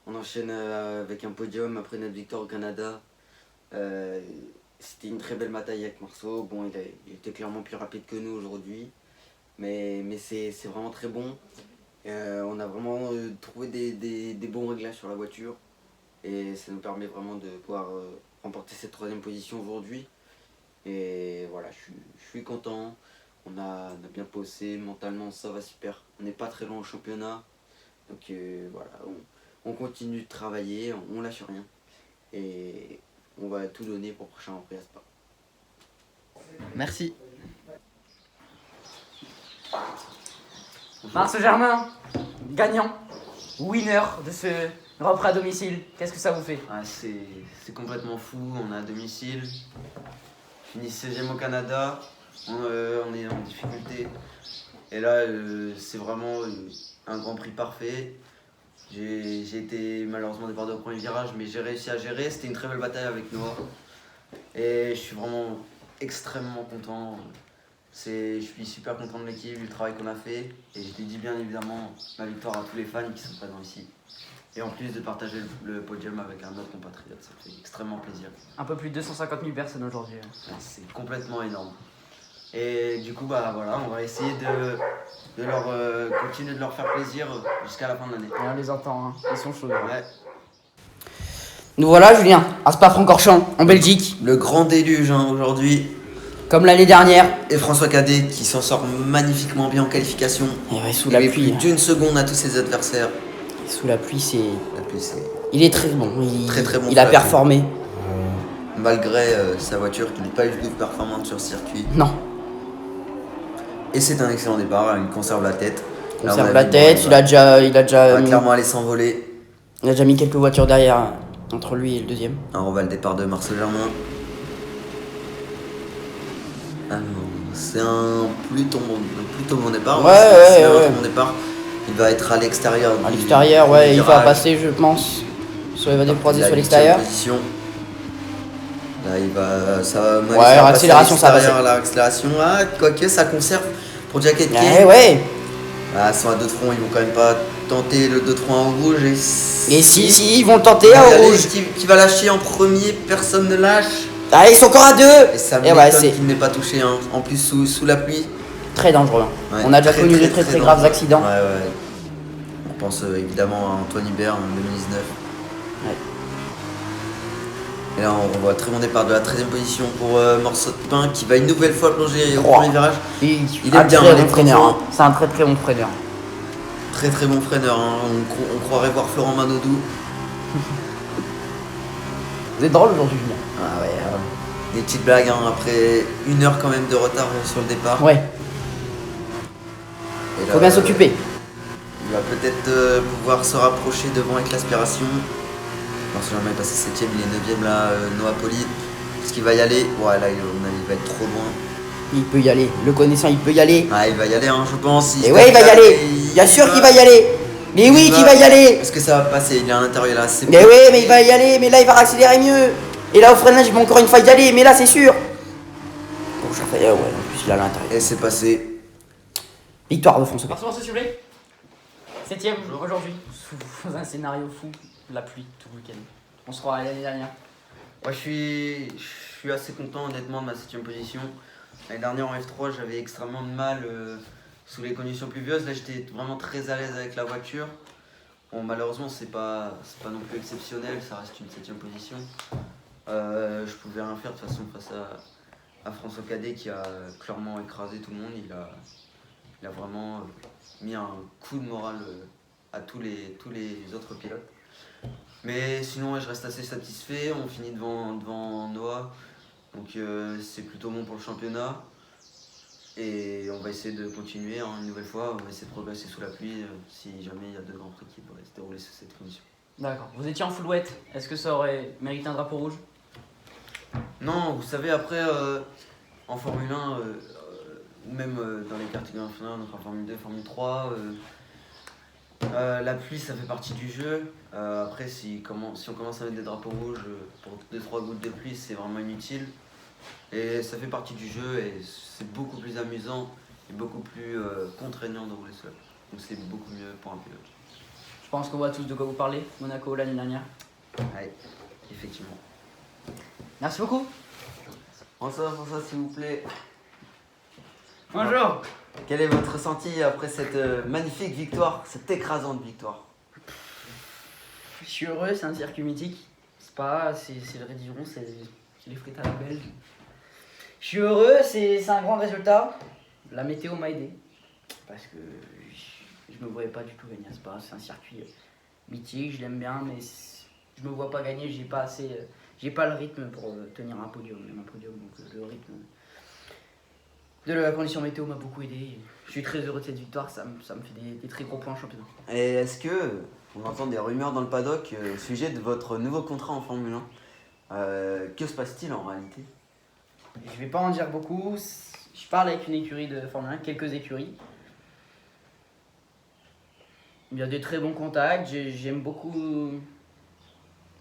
On enchaîne avec un podium après notre victoire au Canada. C'était une très belle bataille avec Marceau. Bon, il était clairement plus rapide que nous aujourd'hui. Mais c'est vraiment très bon. On a vraiment trouvé des bons réglages sur la voiture. Et ça nous permet vraiment de pouvoir remporter cette 3ème position aujourd'hui. Et voilà, je suis content. On a bien posé, mentalement ça va super. On n'est pas très loin au championnat. Donc voilà, on continue de travailler, on lâche rien. Et on va tout donner pour le prochain Grand Prix à Spa. Merci. Marceau Germain, gagnant, winner de ce Grand Prix à domicile. Qu'est-ce que ça vous fait? Ah, c'est complètement fou, on est à domicile. Fini 16ème au Canada, on est en difficulté. Et là, c'est vraiment un Grand Prix parfait. J'ai été malheureusement débordé au premier virage, mais j'ai réussi à gérer. C'était une très belle bataille avec Noah. Et je suis vraiment extrêmement content. Je suis super content de l'équipe, du travail qu'on a fait. Et je dédie bien évidemment ma victoire à tous les fans qui sont présents ici. Et en plus de partager le podium avec un autre compatriote, ça fait extrêmement plaisir. Un peu plus de 250 000 personnes aujourd'hui. C'est complètement énorme. Et du coup, bah voilà, on va essayer de leur continuer de leur faire plaisir jusqu'à la fin de l'année. Et on les entend, hein. Ils sont chauds. Ouais. Nous voilà, Julien, à Spa-Francorchamps, en Belgique, Le grand déluge hein, aujourd'hui. comme l'année dernière. Et François Cadet qui s'en sort magnifiquement bien en qualification. Et ouais, sous Il la met pluie. plus d'une seconde à tous ses adversaires. Sous la pluie, c'est. La pluie, c'est Il est très bon. Très, très bon Il a sous la performé. malgré sa voiture qui n'est pas du tout performante sur circuit. Non. Et c'est un excellent départ, il conserve la tête. Il Là, à conserve mon la avis, tête. bon, Il a déjà va mis, clairement aller s'envoler. il a déjà mis quelques voitures derrière entre lui et le deuxième. Alors, on va le départ de Marcel Germain. Alors, c'est un plutôt bon départ. Ouais, C'est un ouais. très bon départ. Il va être à l'extérieur. À l'extérieur, ouais, il va virage. passer, je pense. Soit il va décroiser Il a sur une l'extérieur. huitième position. Là, il va. Ça va Ouais, ça va accélération, passer à ça va l'extérieur, l'accélération. Ah, quoique ça conserve pour Jacket King. Ouais. Ah, ils sont à deux de front, ils vont quand même pas tenter le 2 de front en rouge. Et Si, ils vont le tenter à Allez, rouge. qui va lâcher en premier, personne ne lâche. Allez, ils sont encore à deux. Et ça Et m'étonne ouais, c'est qu'il n'ait pas touché. Hein. En plus, sous la pluie. très dangereux. Ouais, On a déjà connu de très graves dangereux. accidents. Ouais. On pense évidemment à Antoine Hubert en 2019. Ouais. Et là, on voit un très bon départ de la 13e position pour Morceau de Pain qui va une nouvelle fois plonger au Oh. premier virage. Il est bien, très il est bon freineur. profond. Hein. C'est un très bon freineur. Très très bon freineur. Hein. On croirait voir Florent Manodou. Vous êtes drôle aujourd'hui, Julien. Ah ouais, des petites blagues hein, après 1 heure quand même de retard sur le départ. Ouais, Et là, faut bien s'occuper. Il va peut-être pouvoir se rapprocher devant avec l'aspiration. Marcel Germain est passé 7ème, il est 9ème là, Noah Poli. Est-ce qu'il va y aller? Ouais, là, il va être trop loin. Il peut y aller. Le connaissant, il peut y aller. Ah, il va y aller, hein, je pense. Et ouais, il va y aller. Bien sûr qu'il va y aller. Mais oui, qu'il va y aller. Est-ce que ça va passer? Il est à l'intérieur là, c'est Mais oui, mais il va y aller. Mais là, il va accélérer mieux. Et là, au freinage, il va encore une fois y aller. Mais là, c'est sûr. Bon, je refais. Ouais, en plus, il est à l'intérieur. Et c'est passé. Victoire de François. Merci, s'il vous plaît. 7ème aujourd'hui, sous un scénario fou, la pluie tout le week-end. On se croit à l'année dernière. Moi, je suis assez content honnêtement de ma 7ème position. L'année dernière en F3, j'avais extrêmement de mal sous les conditions pluvieuses. Là, j'étais vraiment très à l'aise avec la voiture. Bon, malheureusement, c'est pas non plus exceptionnel, ça reste une 7ème position. Je pouvais rien faire de toute façon face à François Cadet qui a clairement écrasé tout le monde. Il a vraiment mis un coup de morale à tous les autres pilotes. Mais sinon, ouais, je reste assez satisfait. On finit devant Noah. Donc c'est plutôt bon pour le championnat. Et on va essayer de continuer hein, une nouvelle fois. On va essayer de progresser sous la pluie si jamais il y a 2 grands prix qui pourraient se dérouler sous cette condition. D'accord. Vous étiez en full wet. Est-ce que ça aurait mérité un drapeau rouge? Non, vous savez, après, en Formule 1, même dans les catégories inférieures, donc en Formule 2, Formule 3, la pluie ça fait partie du jeu. Après, si on commence à mettre des drapeaux rouges pour 2-3 gouttes de pluie, c'est vraiment inutile. Et ça fait partie du jeu et c'est beaucoup plus amusant et beaucoup plus contraignant de rouler seul. Donc c'est beaucoup mieux pour un pilote. Je pense qu'on voit tous de quoi vous parlez. Monaco l'année dernière. Ouais, effectivement. Merci beaucoup. François, s'il vous plaît. Bonjour. Quel est votre ressenti après cette magnifique victoire, cette écrasante victoire? Je suis heureux, c'est un circuit mythique. C'est le Rédigeron, c'est les frites à la belge. Je suis heureux, c'est un grand résultat. La météo m'a aidé. Parce que je me voyais pas du tout gagner à Spa. C'est un circuit mythique, je l'aime bien, mais je me vois pas gagner. J'ai pas le rythme pour tenir un podium, même un podium. Donc le rythme de la condition météo m'a beaucoup aidé. Je suis très heureux de cette victoire, ça me fait des très gros points en championnat. Et est-ce que on entend des rumeurs dans le paddock au sujet de votre nouveau contrat en Formule 1 que se passe-t-il en réalité? Je vais pas en dire beaucoup. Je parle avec une écurie de Formule 1, quelques écuries. Il y a des très bons contacts. J'aime beaucoup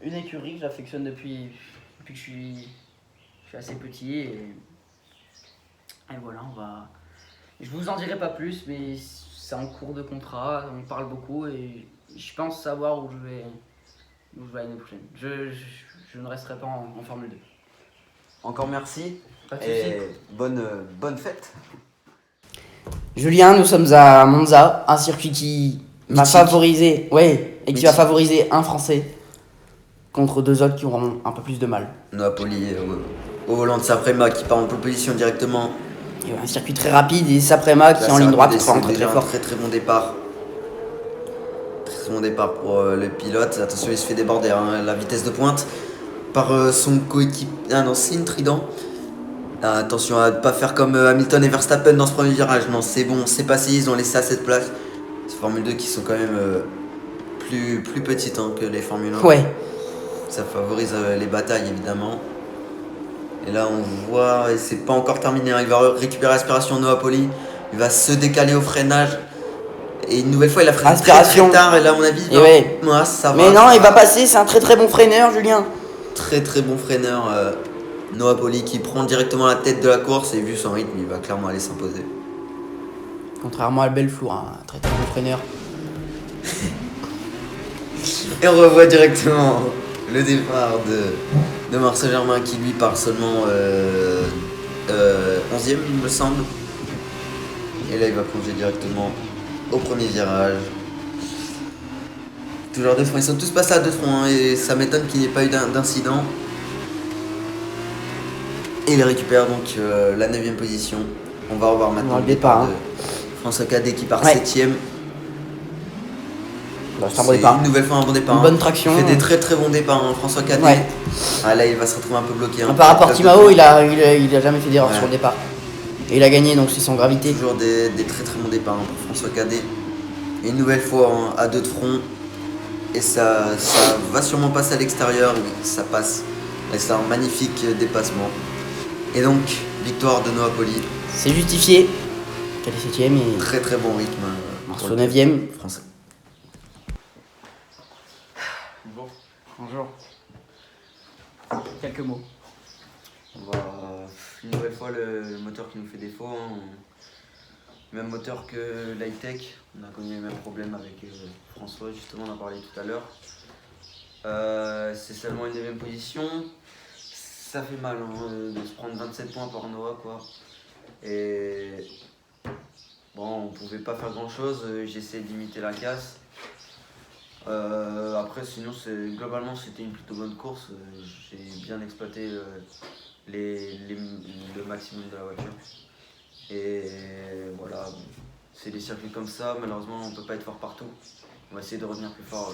une écurie que j'affectionne depuis que je suis assez petit. Et voilà, je vous en dirai pas plus, mais c'est en cours de contrat. On parle beaucoup et je pense savoir où je vais l'année prochaine. Je ne resterai pas en Formule 2. Encore merci. Pas de soucis. Et bonne fête. Julien, nous sommes à Monza, un circuit qui m'a Mythique. favorisé, ouais, et qui va Mythique. favoriser un Français contre deux autres qui auront un peu plus de mal. Napoli au volant de Saprema qui part en pole position directement. Et un circuit très rapide et Saprema qui Là, est en c'est ligne droite, rapide, très c'est très déjà très un fort. très bon départ. Très bon départ pour le pilote. Attention, il se fait déborder hein, la vitesse de pointe par son coéquipier. Ah non, c'est une Trident. Ah, attention à ne pas faire comme Hamilton et Verstappen dans ce premier virage. Non, c'est bon, c'est passé, ils ont laissé à cette place. Ces Formule 2 qui sont quand même plus petites hein, que les Formule 1. Ouais, Ça favorise les batailles évidemment. Et là on voit, et c'est pas encore terminé, hein, il va récupérer l'aspiration Noah Poli. Il va se décaler au freinage. Et une nouvelle fois il a freiné Aspiration. très tard et là à mon avis Et ouais. ça va. mais non, ça il va passer, c'est un très bon freineur, Julien. Très bon freineur Noah Poli qui prend directement la tête de la course et vu son rythme il va clairement aller s'imposer. Contrairement à Belfour, un très bon freineur. Et on revoit directement le départ de Marcel Germain qui lui part seulement 11ème il me semble. Et là il va plonger directement au premier virage. Toujours à deux fronts, ils sont tous passés à deux fronts hein, et ça m'étonne qu'il n'y ait pas eu d'incident. Et il récupère donc la 9ème position. On va revoir maintenant voir le le départ, départ de François Cadet qui part Ouais. 7ème. Bah, c'est un bon départ. Une nouvelle fois un bon départ. Une bonne traction. Il fait des très bons départs, hein, François Cadet. Ouais. Ah là il va se retrouver un peu bloqué. Hein, Par rapport à place de Timao, points. il a jamais fait d'erreur Ouais. sur le départ. Et il a gagné, donc c'est sans gravité. Toujours des très bons départs hein, pour François Cadet. Et une nouvelle fois hein, à deux de front. Et ça va sûrement passer à l'extérieur. Oui, ça passe. Et c'est un magnifique dépassement. Et donc, victoire de Noah Poli. C'est justifié. Quel est 7ème et Très bon rythme. Marceau pour le 9ème. français. Bonjour. Quelques mots. On va une nouvelle fois le moteur qui nous fait défaut. Hein. Même moteur que l'high-tech. On a connu les mêmes problèmes avec François, justement, on en a parlé tout à l'heure. C'est seulement une 9ème position. Ça fait mal hein, de se prendre 27 points par Noah quoi. Et bon, on pouvait pas faire grand chose. J'ai essayé de limiter la casse. Après, sinon, globalement, c'était une plutôt bonne course. J'ai bien exploité le maximum de la voiture. Et voilà, bon, c'est des circuits comme ça. Malheureusement, on ne peut pas être fort partout. On va essayer de revenir plus fort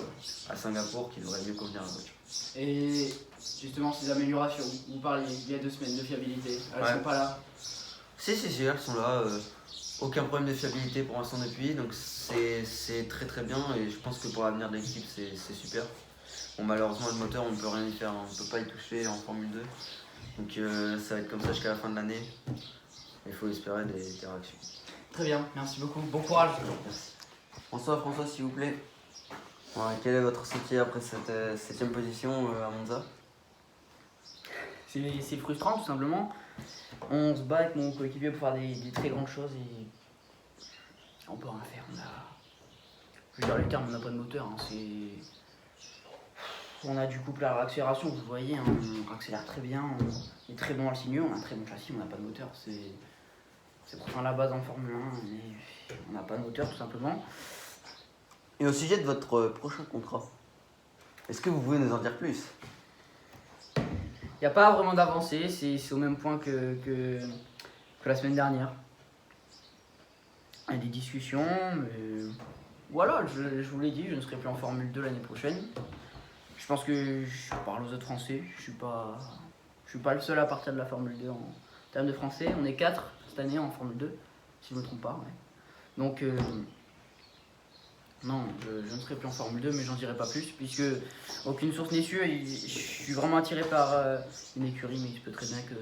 à Singapour, qui devrait mieux convenir à la voiture. Et justement, ces améliorations, vous parliez il y a 2 semaines de fiabilité, elles Ouais. sont pas là. Si, elles sont là. Aucun problème de fiabilité pour l'instant depuis, donc c'est très bien et je pense que pour l'avenir de l'équipe c'est super. Bon, malheureusement le moteur on ne peut rien y faire, hein. On ne peut pas y toucher en Formule 2, donc ça va être comme ça jusqu'à la fin de l'année. Il faut espérer des réactions. Très bien, merci beaucoup, bon courage. Merci. François s'il vous plaît. Ouais, quel est votre ressenti après cette 7ème position à Monza? C'est frustrant tout simplement. On se bat avec mon coéquipier pour faire des très grandes choses et on peut rien faire. Je veux dire le terme, on n'a pas de moteur. Hein, on a du couple à accélération, vous voyez, hein, on accélère très bien, on est très bon à le signeux, on a un très bon châssis, on n'a pas de moteur. C'est pourtant la base en Formule 1, mais on n'a pas de moteur tout simplement. Et au sujet de votre prochain contrat, est-ce que vous pouvez nous en dire plus? Il n'y a pas vraiment d'avancée, c'est au même point que la semaine dernière. Il y a des discussions, mais voilà, je vous l'ai dit, je ne serai plus en Formule 2 l'année prochaine. Je pense que je parle aux autres Français, je suis pas le seul à partir de la Formule 2 en termes de Français. On est 4 cette année en Formule 2, si je ne me trompe pas. Ouais. Donc, non, je ne serai plus en Formule 2, mais j'en dirai pas plus, puisque aucune source n'est sûre. Je suis vraiment attiré par une écurie, mais il se peut très bien que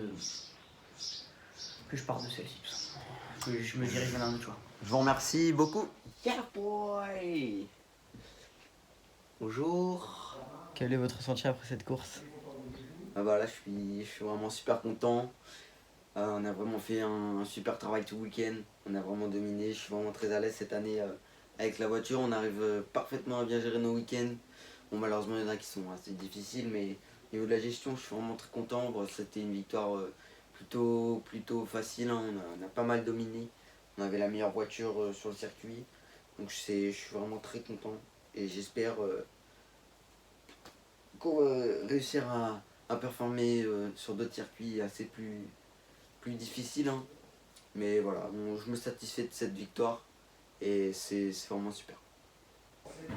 je parte de celle-ci, tout simplement. Que je me dirige vers un autre choix. Je vous remercie beaucoup. Yeah boy. Bonjour. Quel est votre ressenti après cette course? Ah bah là je suis vraiment super content. On a vraiment fait un super travail tout le week-end. On a vraiment dominé. Je suis vraiment très à l'aise cette année avec la voiture. On arrive parfaitement à bien gérer nos week-ends. Bon, malheureusement il y en a qui sont assez difficiles, mais au niveau de la gestion je suis vraiment très content. Bon, c'était une victoire plutôt facile, hein. On a pas mal dominé. On avait la meilleure voiture sur le circuit. Donc je suis vraiment très content. Et j'espère qu'on va réussir à performer sur d'autres circuits assez plus difficiles, hein. Mais voilà, je me satisfais de cette victoire. Et c'est vraiment super.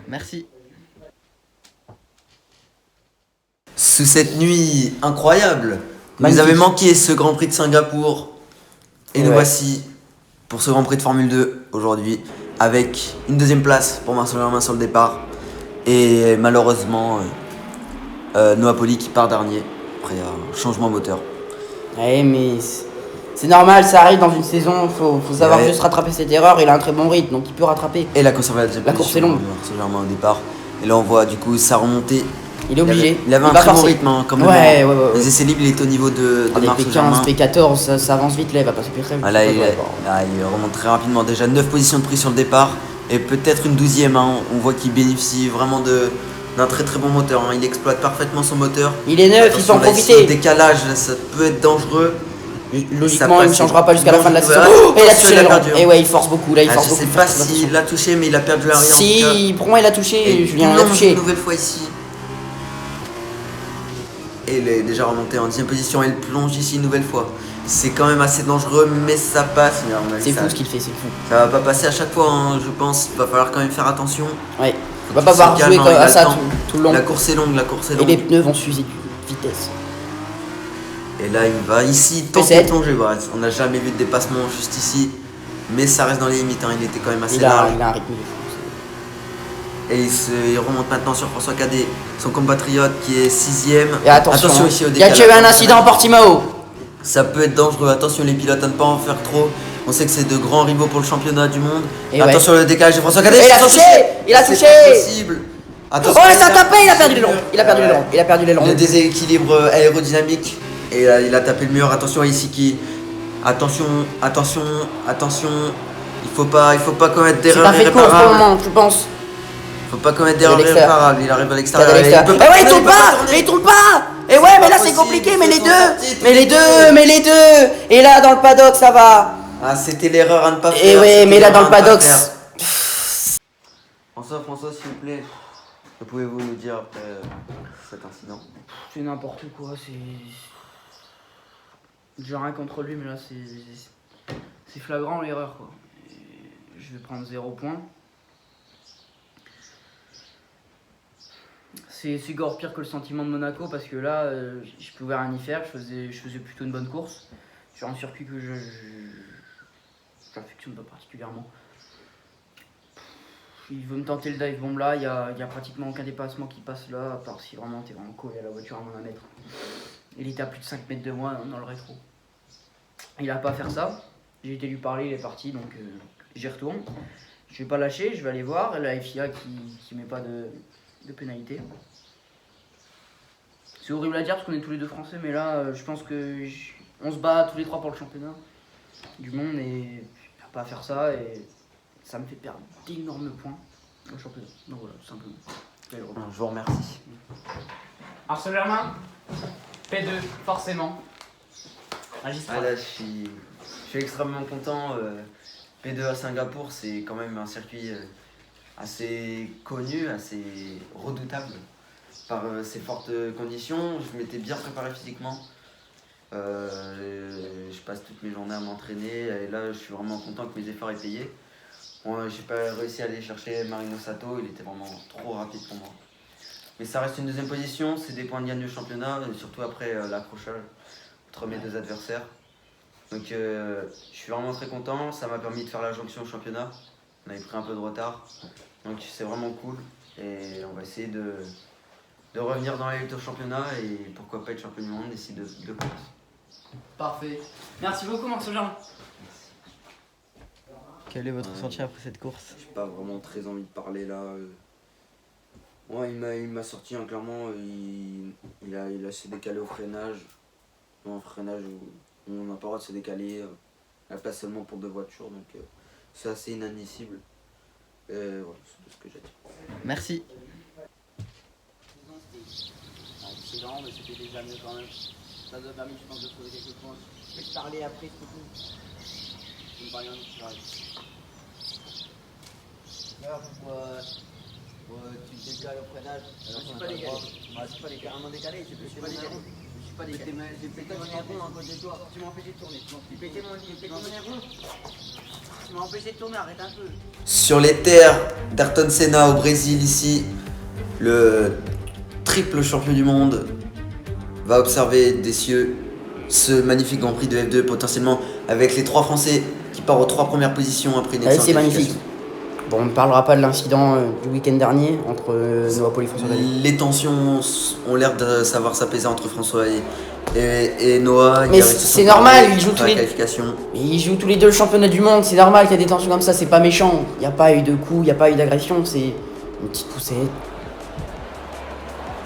Merci. Sous cette nuit incroyable, vous Magnifique. avez manqué ce Grand Prix de Singapour. Et nous Ouais. voici pour ce Grand Prix de Formule 2 aujourd'hui, avec une deuxième place pour Marcel Germain sur le départ. Et malheureusement, Noah Poli qui part dernier après un changement moteur. Ouais, mais c'est normal, ça arrive dans une saison, faut savoir Ouais. juste rattraper cette erreur. Il a un très bon rythme, donc il peut rattraper. Et la conservé à la deuxième La course position, est longue. Marcel Germain au départ. Et là on voit du coup sa remontée. Il est obligé. Il avait un va très bon forcer. rythme hein, quand même. Ouais, hein. ouais, ouais. Les essais libres, il était au niveau de Des Marcel P15, Germain. P14, ça avance vite là, il va passer P13. Ah, là, il remonte très rapidement. Déjà 9 positions de prix sur le départ. Et peut-être une 12e. Hein. On voit qu'il bénéficie vraiment d'un très très bon moteur. Hein. Il exploite parfaitement son moteur. Il est neuf, il faut en Attention, là, ici, profiter. au décalage, là, ça peut être dangereux. Logiquement, il ne passe- changera pas jusqu'à la fin de la saison. Ouais, Oh, et il a attention, touché il a l'aileron. perdu, hein. Et ouais, il force beaucoup là, il Ah, force je beaucoup. sais pas Attention. s'il l'a touché, mais il a perdu l'arrière. en tout cas. Si, pour moi, il a touché, Et Julien, il a plonge touché. une nouvelle fois ici. Et il est déjà remonté en 10e position. Et il plonge ici une nouvelle fois. C'est quand même assez dangereux, mais ça passe. Mais à mon avis, C'est ça- fou ce qu'il fait, c'est fou. Ça va pas passer à chaque fois, hein, je pense. Il va falloir quand même faire attention. Ouais, on va pas Se pouvoir calme, jouer hein, comme il a à le ça temps. tout le long. La course est longue, la course est Et longue. les pneus vont s'user de vitesse. Et là, il va ici tenter P7. de plonger. Voilà. On n'a jamais vu de dépassement juste ici. Mais ça reste dans les limites. Hein. Il était quand même assez Il a large. un rythme de fou. Et il remonte maintenant sur François Cadet, son compatriote qui est 6ème. Et attention, ici au il y a décalage. déjà eu un incident en Portimao. Ça peut être dangereux. Attention les pilotes à ne pas en faire trop. On sait que c'est de grands rivaux pour le championnat du monde. Et attention le décalage de François Cadet. Et il a c'est touché. Il a C'est touché. pas possible. Oh, Attention, il s'est tapé, il a perdu le l'aileron. mur. Il a perdu l'aileron. Il a perdu l'aileron. Le déséquilibre aérodynamique. Et là, il a tapé le mur. Attention ici qui. Attention. Il faut pas commettre C'est d'erreurs pas fait de course pour le irréparables. moment, je pense. Faut pas commettre d'erreurs l'extérieur. irréparables. Il arrive à Cadé à l'extérieur. l'extérieur. peut Eh ouais, il tourne peut pas. tourner. Mais il tourne pas. Et ouais, mais pas là c'est possible, compliqué. Mais ils les sont deux. sortis tous Mais les les deux. deux. Mais les deux. Et là dans le paddock, ça va. Ah, c'était l'erreur à ne pas faire. Et ouais, c'était mais là dans l'erreur le à ne pas paddock. faire. François, s'il vous plaît, que pouvez-vous nous dire après cet incident? C'est n'importe quoi, c'est. J'ai rien contre lui, mais là c'est flagrant l'erreur quoi. Et je vais prendre 0 point. C'est encore pire que le sentiment de Monaco parce que là je pouvais rien y faire, je faisais plutôt une bonne course sur un circuit que j'affectionne pas particulièrement. Il veut me tenter le dive bomb là, il y a pratiquement aucun dépassement qui passe là, à part si vraiment t'es vraiment collé à la voiture à moins d'un mètre. Il était à plus de 5 mètres de moi dans le rétro. Il a pas à faire ça, j'ai été lui parler, il est parti donc j'y retourne. Je vais pas lâcher, je vais aller voir la FIA qui met pas de pénalité. C'est horrible à dire parce qu'on est tous les deux français, mais là je pense que on se bat tous les trois pour le championnat du monde et il n'y a pas à faire ça et ça me fait perdre d'énormes points au championnat. Donc voilà, tout simplement. Je vous remercie. Marcel Germain, P2, forcément. Magistral. Ah là, je suis extrêmement content. P2 à Singapour, c'est quand même un circuit assez connu, assez redoutable par ses fortes conditions. Je m'étais bien préparé physiquement. Je passe toutes mes journées à m'entraîner et là, je suis vraiment content que mes efforts aient payé. Bon, j'ai pas réussi à aller chercher Marino Sato, il était vraiment trop rapide pour moi. Mais ça reste une deuxième position, c'est des points de gagne au championnat, et surtout après l'accrochage entre mes deux adversaires. Donc je suis vraiment très content, ça m'a permis de faire la jonction au championnat. On avait pris un peu de retard, donc c'est vraiment cool. Et on va essayer de revenir dans la lutte au championnat et pourquoi pas être champion du monde d'ici deux courses. Parfait. Merci beaucoup, Marcel Germain. Quel est votre ressenti après cette course? J'ai pas vraiment très envie de parler là. Ouais, il m'a sorti hein, clairement. Il a se décalé au freinage. Un freinage où on n'a pas le droit de se décaler. La place seulement pour deux voitures. Donc c'est assez inadmissible. Voilà, c'est tout ce que j'ai dit. Merci. Accident, mais c'était déjà mieux quand même. Ça doit permettre, je pense, de trouver quelques points. peux te parler après, c'est tout. Tu me parles un autre, j'arrête. Pourquoi tu te décales au freinage? Je suis pas décalé. Je suis pas carrément décalé, je suis pas décalé. Je suis pas décalé. J'ai pété mon nez rond à côté de toi. Tu m'as empêché de tourner. J'ai pété mon nez rond. Tu m'as empêché de tourner, arrête un peu. Sur les terres d'Ayrton Senna au Brésil, ici, le triple champion du monde va observer des cieux ce magnifique Grand Prix de F2, potentiellement avec les 3 Français qui partent aux 3 premières positions après une excellente C'est magnifique. qualification. Bon, on ne parlera pas de l'incident du week-end dernier entre Noah Paul et François Cadet. Les tensions ont l'air de savoir s'apaiser entre François et Noah. Mais c'est normal, ils jouent tous les qualification. Ils jouent tous les deux le championnat du monde, c'est normal qu'il y ait des tensions comme ça, c'est pas méchant. Il n'y a pas eu de coups, il n'y a pas eu d'agression, c'est une petite poussette.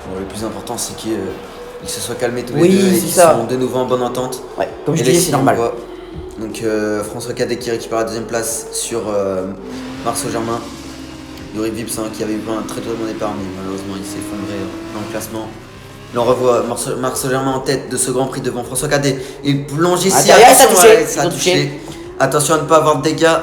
Bon, le plus important, c'est qu'ils se soient calmés tous Oui, les deux et c'est qu'ils ça. sont de nouveau en bonne entente. Ouais, comme je Et disais, les c'est filles, normal. on voit. Donc François Cadet qui récupère la deuxième place sur Marceau Germain. Yuri Vips qui avait eu un très très bon départ, mais malheureusement il s'est effondré dans le classement. Là on revoit Marceau Germain en tête de ce Grand Prix devant François Cadet. Il plonge ici. Derrière, ça a touché. Ouais, ça a touché. Attention à ne pas avoir de dégâts.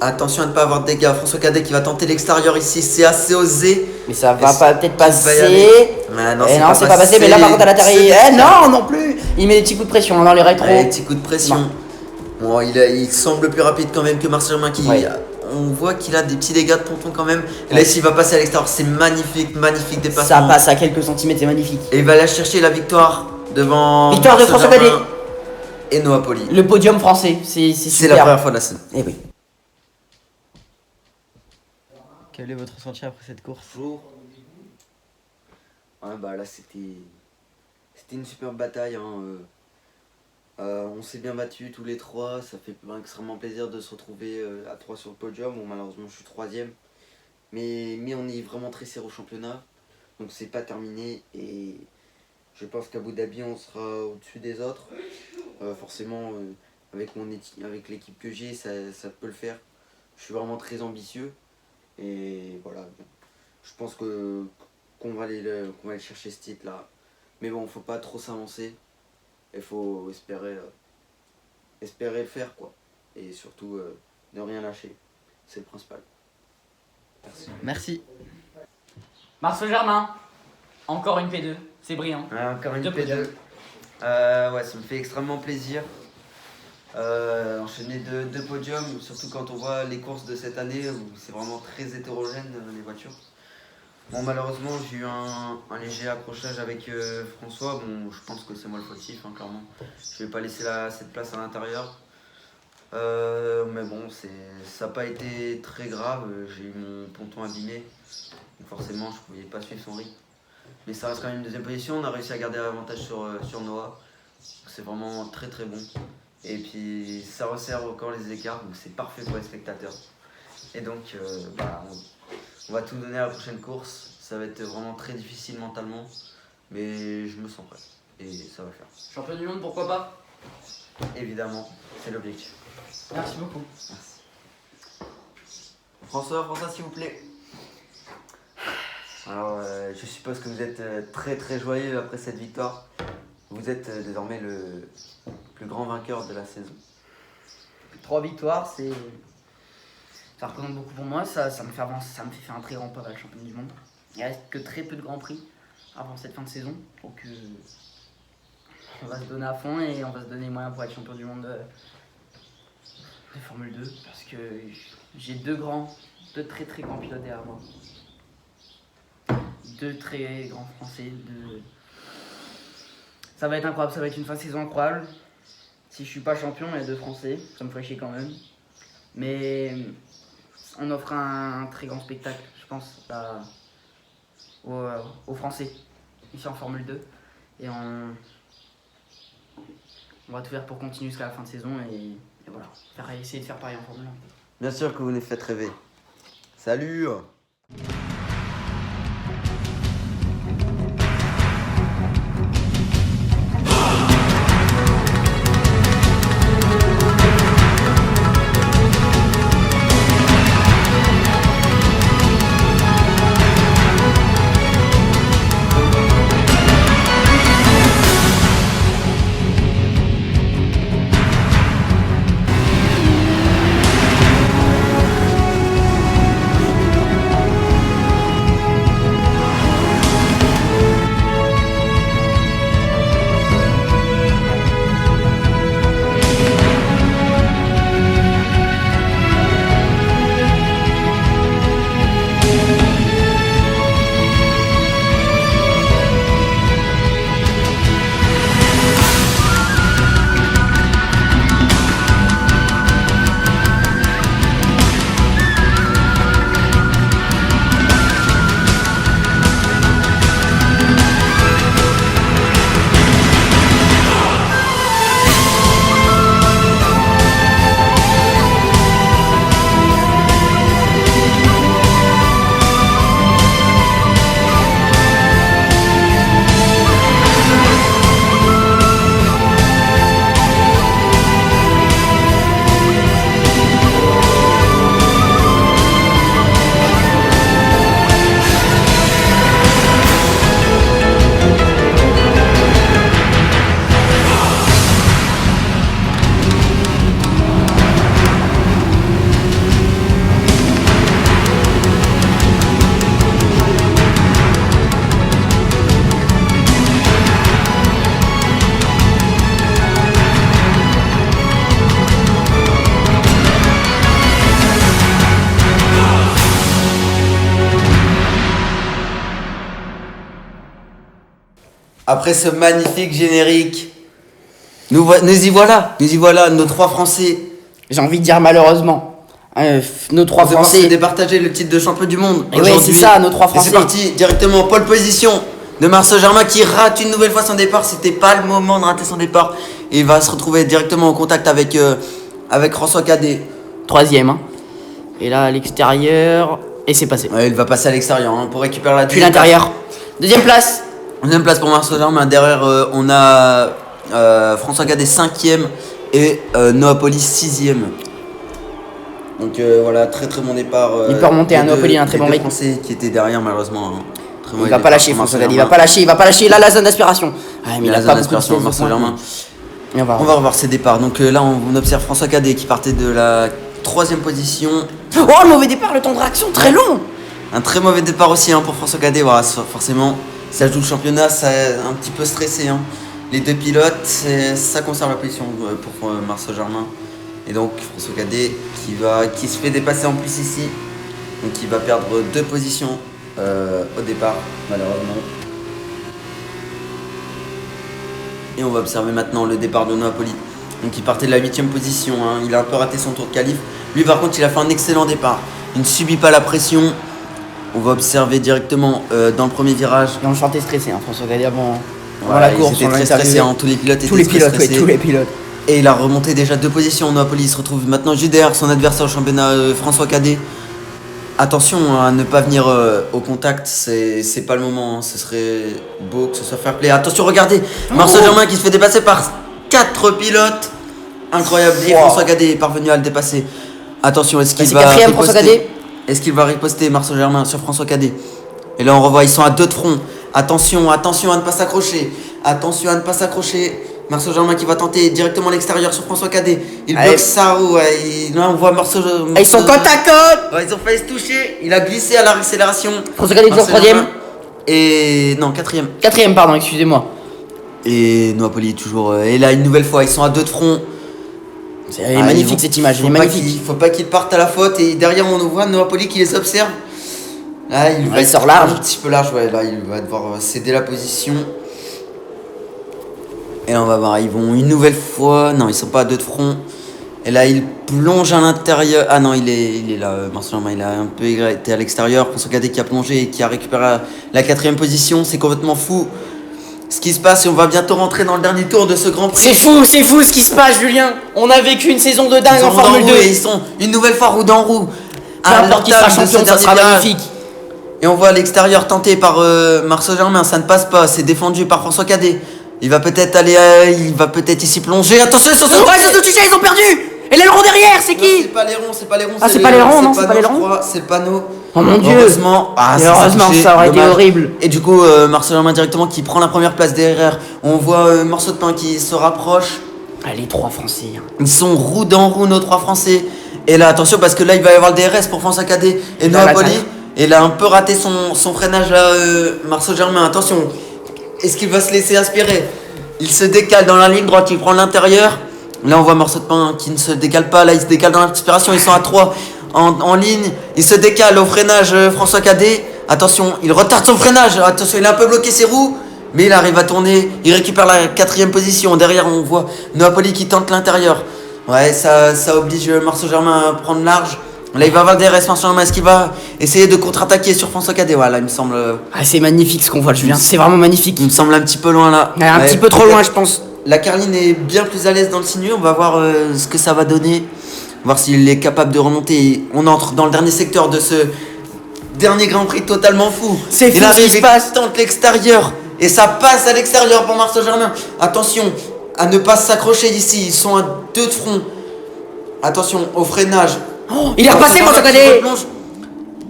Attention à ne pas avoir de dégâts. François Cadet qui va tenter l'extérieur ici, c'est assez osé. Mais ça va peut-être va y passer. Ah, non, Non, c'est pas passé, mais là par contre à l'intérieur. Non plus. Il met des petits coups de pression dans les rétros. Ouais, petit coup de pression. Bon, il semble plus rapide quand même que Marcel Germain qui. Ouais. On voit qu'il a des petits dégâts de ponton quand même. Et là, s'il va passer à l'extérieur, c'est magnifique dépassement. Ça passe à quelques centimètres, c'est magnifique. Et il va aller chercher la victoire devant. Victoire de François Germain Cadet. Et Noah Poli. Le podium français, c'est C'est super. la première fois de la scène. Eh oui. Quel est votre ressenti après cette course? Bonjour. Ouais, bah là c'était une superbe bataille. On s'est bien battus tous les 3. Ça fait extrêmement plaisir de se retrouver à 3 sur le podium. Bon, malheureusement je suis 3ème. Mais on est vraiment très serré au championnat. Donc c'est pas terminé. Et je pense qu'Abu Dhabi on sera au-dessus des autres. Forcément avec l'équipe que j'ai ça peut le faire. Je suis vraiment très ambitieux. Et voilà. Je pense qu'on va aller chercher ce titre là. Mais bon, faut pas trop s'avancer. Il faut espérer le faire quoi. Et surtout ne rien lâcher. C'est le principal. Merci. Merci. Marceau Germain, encore une P2, c'est brillant. Ouais, encore une Deux P2. podiums. Ouais, ça me fait extrêmement plaisir. Enchaîner deux podiums, surtout quand on voit les courses de cette année où c'est vraiment très hétérogène les voitures. Bon, malheureusement j'ai eu un léger accrochage avec François. Bon, je pense que c'est moi le fautif, hein, clairement. Je vais pas laisser cette place à l'intérieur. Mais bon, ça n'a pas été très grave. J'ai eu mon ponton abîmé, donc forcément je pouvais pas suivre son rythme. Mais ça reste quand même une deuxième position. On a réussi à garder l'avantage sur Noah. C'est vraiment très très bon. Et puis ça resserre encore les écarts, donc c'est parfait pour les spectateurs. Et donc on va tout donner à la prochaine course. Ça va être vraiment très difficile mentalement, mais je me sens prêt et ça va le faire. Champion du monde, pourquoi pas? Évidemment, c'est l'objectif. Merci beaucoup. Merci. François, s'il vous plaît. Alors, je suppose que vous êtes très très joyeux après cette victoire. Vous êtes désormais le plus grand vainqueur de la saison. 3 victoires, ça représente beaucoup pour moi, ça me fait avancer, ça me fait faire un très grand pas vers le championnat du monde. Il reste que très peu de grands prix avant cette fin de saison, donc on va se donner à fond et on va se donner les moyens pour être champion du monde de Formule 2 parce que j'ai deux très très grands pilotes derrière moi. 2 très grands français, ça va être incroyable, ça va être une fin de saison incroyable. Si je suis pas champion, il y a 2 Français, ça me ferait chier quand même. Mais on offre un très grand spectacle, je pense, aux Français, ici en Formule 2. Et on va tout faire pour continuer jusqu'à la fin de saison et voilà, essayer de faire pareil en Formule 1. Bien sûr que vous nous faites rêver. Salut! Après ce magnifique générique, nous y voilà, nos 3 Français. J'ai envie de dire malheureusement. Nos 3 Français Français. départager le titre de champion du monde. Et ouais, c'est ça, nos 3 Et Français. c'est parti, directement, pole position de Marceau Germain qui rate une nouvelle fois son départ. C'était pas le moment de rater son départ. Et il va se retrouver directement en contact avec François Cadet. 3ème. Hein. Et là, à l'extérieur. Et c'est passé. Ouais, il va passer à l'extérieur hein, pour récupérer la Puis deuxième l'intérieur. 2ème place. Deuxième place pour Marceau Germain. Derrière, on a François Cadet 5ème et Noapoli 6ème. Donc voilà, très très bon départ. Il peut remonter à Noapoli, un très bon rythme. Français qui était derrière malheureusement. Hein. Très Il mauvais va pas départ lâcher, pour François Marceau Cadet. Il va pas lâcher. Là, la zone d'aspiration. Ah, mais il La a zone pas beaucoup de d'aspiration vitesse de Marceau pointe. Germain. Et on va On va revoir ses départs. Donc là, on observe François Cadet qui partait de la 3ème position. Oh, le mauvais départ, le temps de réaction très long. Un très mauvais départ aussi hein, pour François Cadet. Voilà, forcément, ça joue le championnat, ça a un petit peu stressé. Hein. Les 2 pilotes, ça conserve la position pour Marceau Germain. Et donc François Cadet qui se fait dépasser en plus ici. Donc il va perdre 2 positions au départ, malheureusement. Et on va observer maintenant le départ de Noapoli. Donc il partait de la 8ème position, hein. Il a un peu raté son tour de qualif. Lui par contre il a fait un excellent départ. Il ne subit pas la pression. On va observer directement dans le premier virage. Et on le sentait stressé, hein, François Cadet avant Voilà, la course. il était très stressé, hein. Tous les pilotes étaient Tous les très pilotes, stressés. ouais, tous les pilotes. Et il a remonté déjà 2 positions. Noapoli se retrouve maintenant juste derrière son adversaire au championnat François Cadet. Attention à ne pas venir au contact, c'est pas le moment. Hein. Ce serait beau que ce soit fair play. Attention, regardez, Marceau Germain qui se fait dépasser par 4 pilotes. Incroyable. Et François Cadet est parvenu à le dépasser. Attention, est-ce qu'il C'est va 4ème François Cadet. Est-ce qu'il va riposter Marceau Germain sur François Cadet? Et là on revoit, ils sont à 2 de front. Attention à ne pas s'accrocher. Attention à ne pas s'accrocher. Marceau Germain qui va tenter directement à l'extérieur sur François Cadet. Il bloque sa roue. Là on voit Marceau. Ils sont côte à côte. Ouais, ils ont failli se toucher. Il a glissé à l'accélération. François Cadet toujours 3ème. Et non, 4ème. 4ème, pardon, excusez-moi. Et Noapoli toujours. Et là une nouvelle fois, ils sont à 2 de front. C'est magnifique cette image, elle est magnifique. Faut pas qu'ils partent à la faute. Et derrière on voit Noapoli qui les observe. Là il sort large. Un petit peu large, ouais. Là il va devoir céder la position. Et là on va voir, ils vont une nouvelle fois. Non, ils sont pas à 2 de front. Et là il plonge à l'intérieur. Ah non, il est là, Marceau Germain, il a un peu été à l'extérieur. François Cadet qui a plongé et qui a récupéré la 4ème position. C'est complètement fou ce qui se passe et on va bientôt rentrer dans le dernier tour de ce Grand Prix. C'est fou ce qui se passe, Julien. On a vécu une saison de dingue en Formule 2. Et ils sont une nouvelle fois roue dans roue. Peu importe qui sera champion, ça sera magnifique. Et on voit à l'extérieur tenté par Marceau Germain, ça ne passe pas, c'est défendu par François Cadet. Il va peut-être aller, il va peut-être ici plonger. Attention, sur ce Ouais, ils ont touché, ils ont perdu. Et l'aileron derrière, c'est qui? C'est pas l'aileron, c'est pas l'aileron. Ah, c'est pas l'aileron, non, c'est pas l'aileron. C'est le panneau. Oh mon dieu. Heureusement, Ça aurait été horrible. Et du coup, Marceau Germain directement qui prend la première place derrière. On voit Morceau de pain qui se rapproche. Ah, les 3 Français. Hein. Ils sont roue dans roue, nos 3 Français. Et là, attention, parce que là, il va y avoir le DRS pour François Cadet et Noapoli. Et il a un peu raté son freinage là, Marceau Germain. Attention, est-ce qu'il va se laisser aspirer? Il se décale dans la ligne droite, il prend l'intérieur. Là, on voit Morceau de pain qui ne se décale pas. Là, il se décale dans l'inspiration. Ils sont à 3 en ligne. Il se décale au freinage, François Cadet. Attention, il retarde son freinage. Attention, il a un peu bloqué ses roues. Mais il arrive à tourner. Il récupère la 4ème position. Derrière, on voit Noapoli qui tente l'intérieur. Ouais, ça oblige Marceau Germain à prendre large. Là, il va avoir des restes. Marceau Germain, est-ce qu'il va essayer de contre-attaquer sur François Cadet? Voilà, il me semble. Ah, c'est magnifique ce qu'on voit, Julien. C'est vraiment magnifique. Il me semble un petit peu loin là. Un petit peu trop loin, je pense. La Carline est bien plus à l'aise dans le sinueux. On va voir ce que ça va donner. Voir s'il est capable de remonter. On entre dans le dernier secteur de ce dernier Grand Prix totalement fou. C'est fou il arrive, ce qui se passe. Il tente l'extérieur. Et ça passe à l'extérieur pour Marceau Germain. Attention à ne pas s'accrocher ici. Ils sont à 2 de front. Attention au freinage. Oh, il est repassé, François Cadet.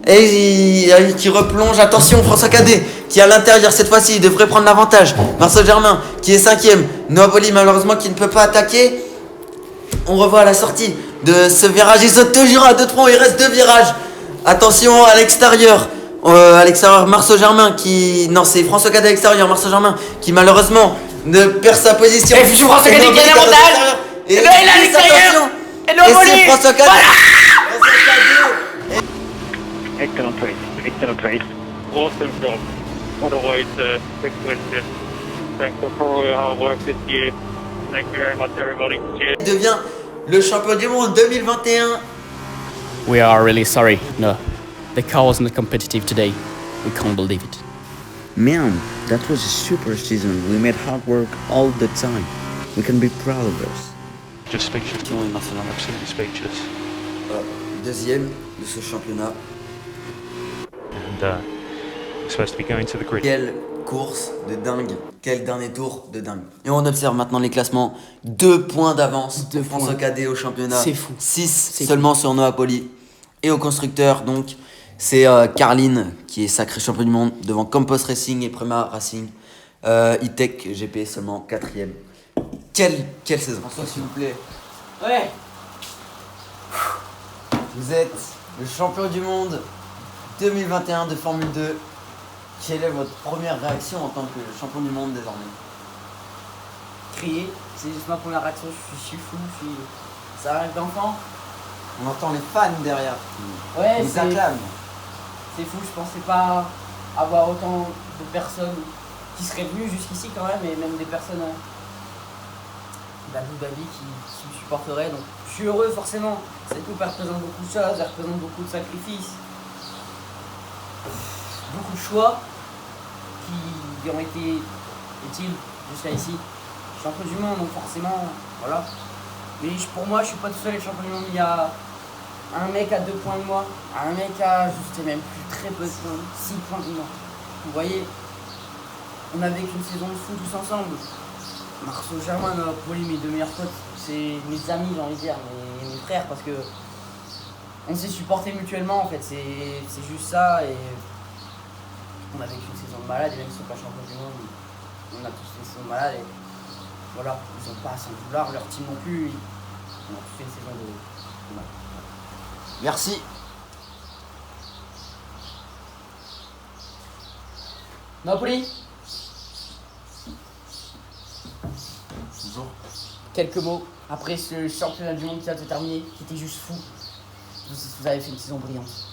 Et qui replonge. Attention, François Cadet qui est à l'intérieur cette fois-ci. Il devrait prendre l'avantage. Marceau Germain qui est 5ème. Noapoli malheureusement qui ne peut pas attaquer. On revoit à la sortie de ce virage. Ils sont toujours à 2 de front. Il reste 2 virages. Attention à l'extérieur. Marceau Germain qui... Non, c'est François Cadet à l'extérieur. Marceau Germain qui malheureusement ne perd sa position. Et François Cadet qui est l'avantage. Et là, il est à l'extérieur. Et c'est François Cadet. Excellent race. Excellent race. Awesome job. Otherwise, quick question. thankful for all your hard work this year. Thank you very much, everybody. Cheers. Il devient le champion du monde 2021. We are really sorry. No, the car wasn't competitive today. We can't believe it. Man, that was a super season. We made hard work all the time. We can be proud of us. Just speechless. Absolutely speechless. Deuxième de ce championnat. And we're supposed to be going to the grid. Quelle course de dingue. Quel dernier tour de dingue. Et on observe maintenant les classements. 2 points d'avance de François Cadet au championnat. C'est fou. 6 seulement sur Noah Poli. Et au constructeur, donc, c'est Carline qui est sacré champion du monde devant Campos Racing et Prema Racing. E-Tech GP seulement 4ème. Quelle saison. François, s'il vous plaît. Ouais. Vous êtes le champion du monde 2021 de Formule 2. Quelle est votre première réaction en tant que champion du monde désormais? Crier, c'est juste ma première réaction, je suis fou, ça arrive d'enfant. On entend les fans derrière. Ouais, Ils acclament. c'est fou, je pensais pas avoir autant de personnes qui seraient venues jusqu'ici quand même, et même des personnes d'Abu Dhabi qui me supporteraient. Donc je suis heureux forcément, cette coupe elle représente beaucoup de choses, elle représente beaucoup de sacrifices, beaucoup de choix qui ont été utiles jusqu'à ici. Champion du monde, donc forcément, voilà. Mais pour moi, je suis pas tout seul, les champions du monde, il y a un mec à 2 points de moi, un mec à, je sais même plus, très peu de points, 6 points de moi. Vous voyez, on a vécu une saison de fou tous ensemble. Marceau Germain, Noah Poli, mes 2 meilleurs potes, c'est mes amis, j'ai envie de dire, mes frères, parce que on s'est supportés mutuellement en fait, c'est juste ça. Et on a vécu une saison de malade, et même si on sont pas champions du monde, on a tous fait une saison de malade. Et voilà, ils ont pas à s'en vouloir, leur team non plus. On a tous fait une saison de malade. Merci. Napoli, Bonjour. quelques mots après ce championnat du monde qui a été terminé, qui était juste fou. Vous avez fait une saison brillante.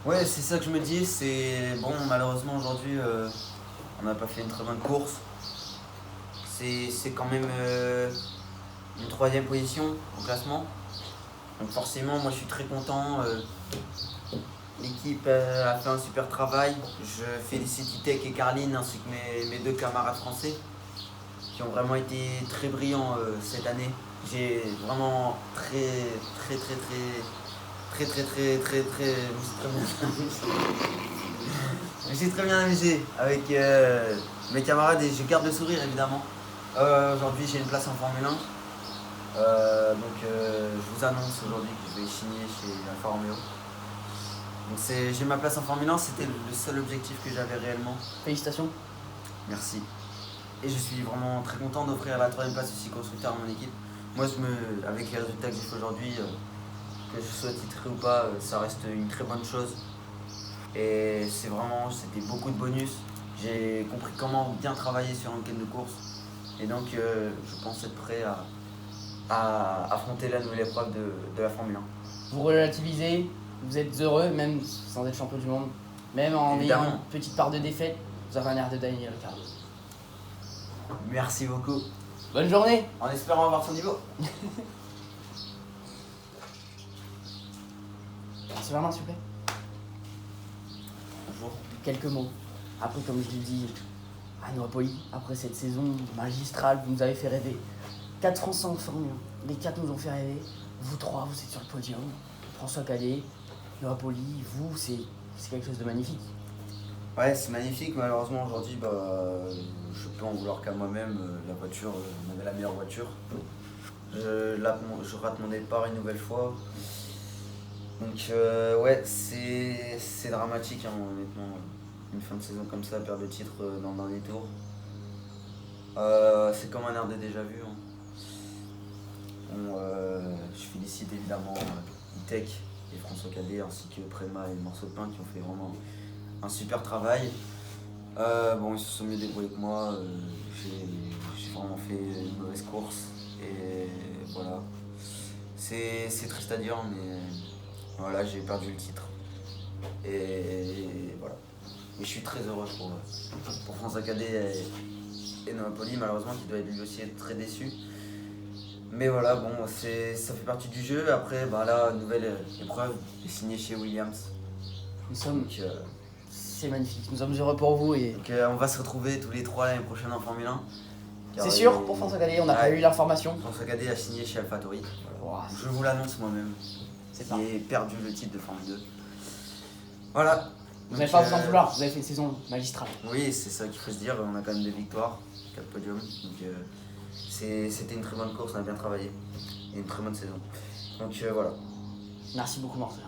Ouais, c'est ça que je me dis. C'est bon, malheureusement aujourd'hui, on n'a pas fait une très bonne course. C'est quand même une 3ème position au classement. Donc forcément, moi je suis très content. L'équipe a fait un super travail. Je félicite E-Tech et Carline ainsi que mes 2 camarades français qui ont vraiment été très brillants cette année. J'ai vraiment je me suis très bien amusé avec mes camarades et je garde le sourire évidemment. Aujourd'hui j'ai une place en Formule 1. Donc je vous annonce aujourd'hui que je vais signer chez Alfa Romeo. Donc j'ai ma place en Formule 1, c'était le seul objectif que j'avais réellement. Félicitations. Merci. Et je suis vraiment très content d'offrir la 3ème place aussi constructeur à mon équipe. Moi avec les résultats que j'ai fait aujourd'hui, que je sois titré ou pas, ça reste une très bonne chose. Et c'était beaucoup de bonus. J'ai compris comment bien travailler sur un week-end de course. Et donc je pense être prêt à affronter la nouvelle épreuve de la Formule 1. Vous relativisez, vous êtes heureux, même sans être champion du monde, même en Évidemment. ayant une petite part de défaite, vous avez un air de Daniel Ricciardo. Merci beaucoup. Bonne journée. En espérant avoir son niveau. C'est vraiment s'il vous plaît. Bonjour. Quelques mots. Après, comme je l'ai dit à Noah Poli, après cette saison magistrale, vous nous avez fait rêver. 4 Français en Formule 1. Les 4 nous ont fait rêver. Vous 3, vous êtes sur le podium. François Cadet, Noah Poli, vous, c'est quelque chose de magnifique. Ouais, c'est magnifique. Malheureusement, aujourd'hui, je peux en vouloir qu'à moi-même. La voiture, on avait la meilleure voiture. Je rate mon départ une nouvelle fois. Donc, ouais, c'est dramatique, hein, honnêtement. Une fin de saison comme ça, perdre le titre dans le dernier tour. C'est comme un air de déjà-vu. Hein. Bon, je félicite évidemment E-Tech et François Cadet ainsi que Prema et Morceau de Pain qui ont fait vraiment un super travail. Bon, ils se sont mieux débrouillés que moi. J'ai vraiment fait une mauvaise course et voilà. C'est triste à dire, mais voilà, j'ai perdu le titre. Et voilà. Mais je suis très heureux pour François Cadet Napoli, malheureusement, qui doit lui aussi être très déçu. Mais voilà, bon, ça fait partie du jeu. Après, bah là, nouvelle épreuve, est signée chez Williams. Nous sommes. Donc, C'est magnifique. Nous sommes heureux pour vous et. on va se retrouver tous les trois l'année prochaine en Formule 1. C'est sûr, pour François Cadet, on n'a pas eu l'information. François Cadet a signé chez AlphaTauri. Voilà. Wow. Je vous l'annonce moi-même. C'est Qui parfait. ait perdu le titre de Formule 2. Voilà. Vous n'avez pas besoin de vouloir, vous avez fait une saison magistrale. Oui, c'est ça qu'il faut se dire. On a quand même des victoires, 4 podiums. Donc c'était une très bonne course, on a bien travaillé. Et une très bonne saison. Donc voilà. Merci beaucoup, Marcel.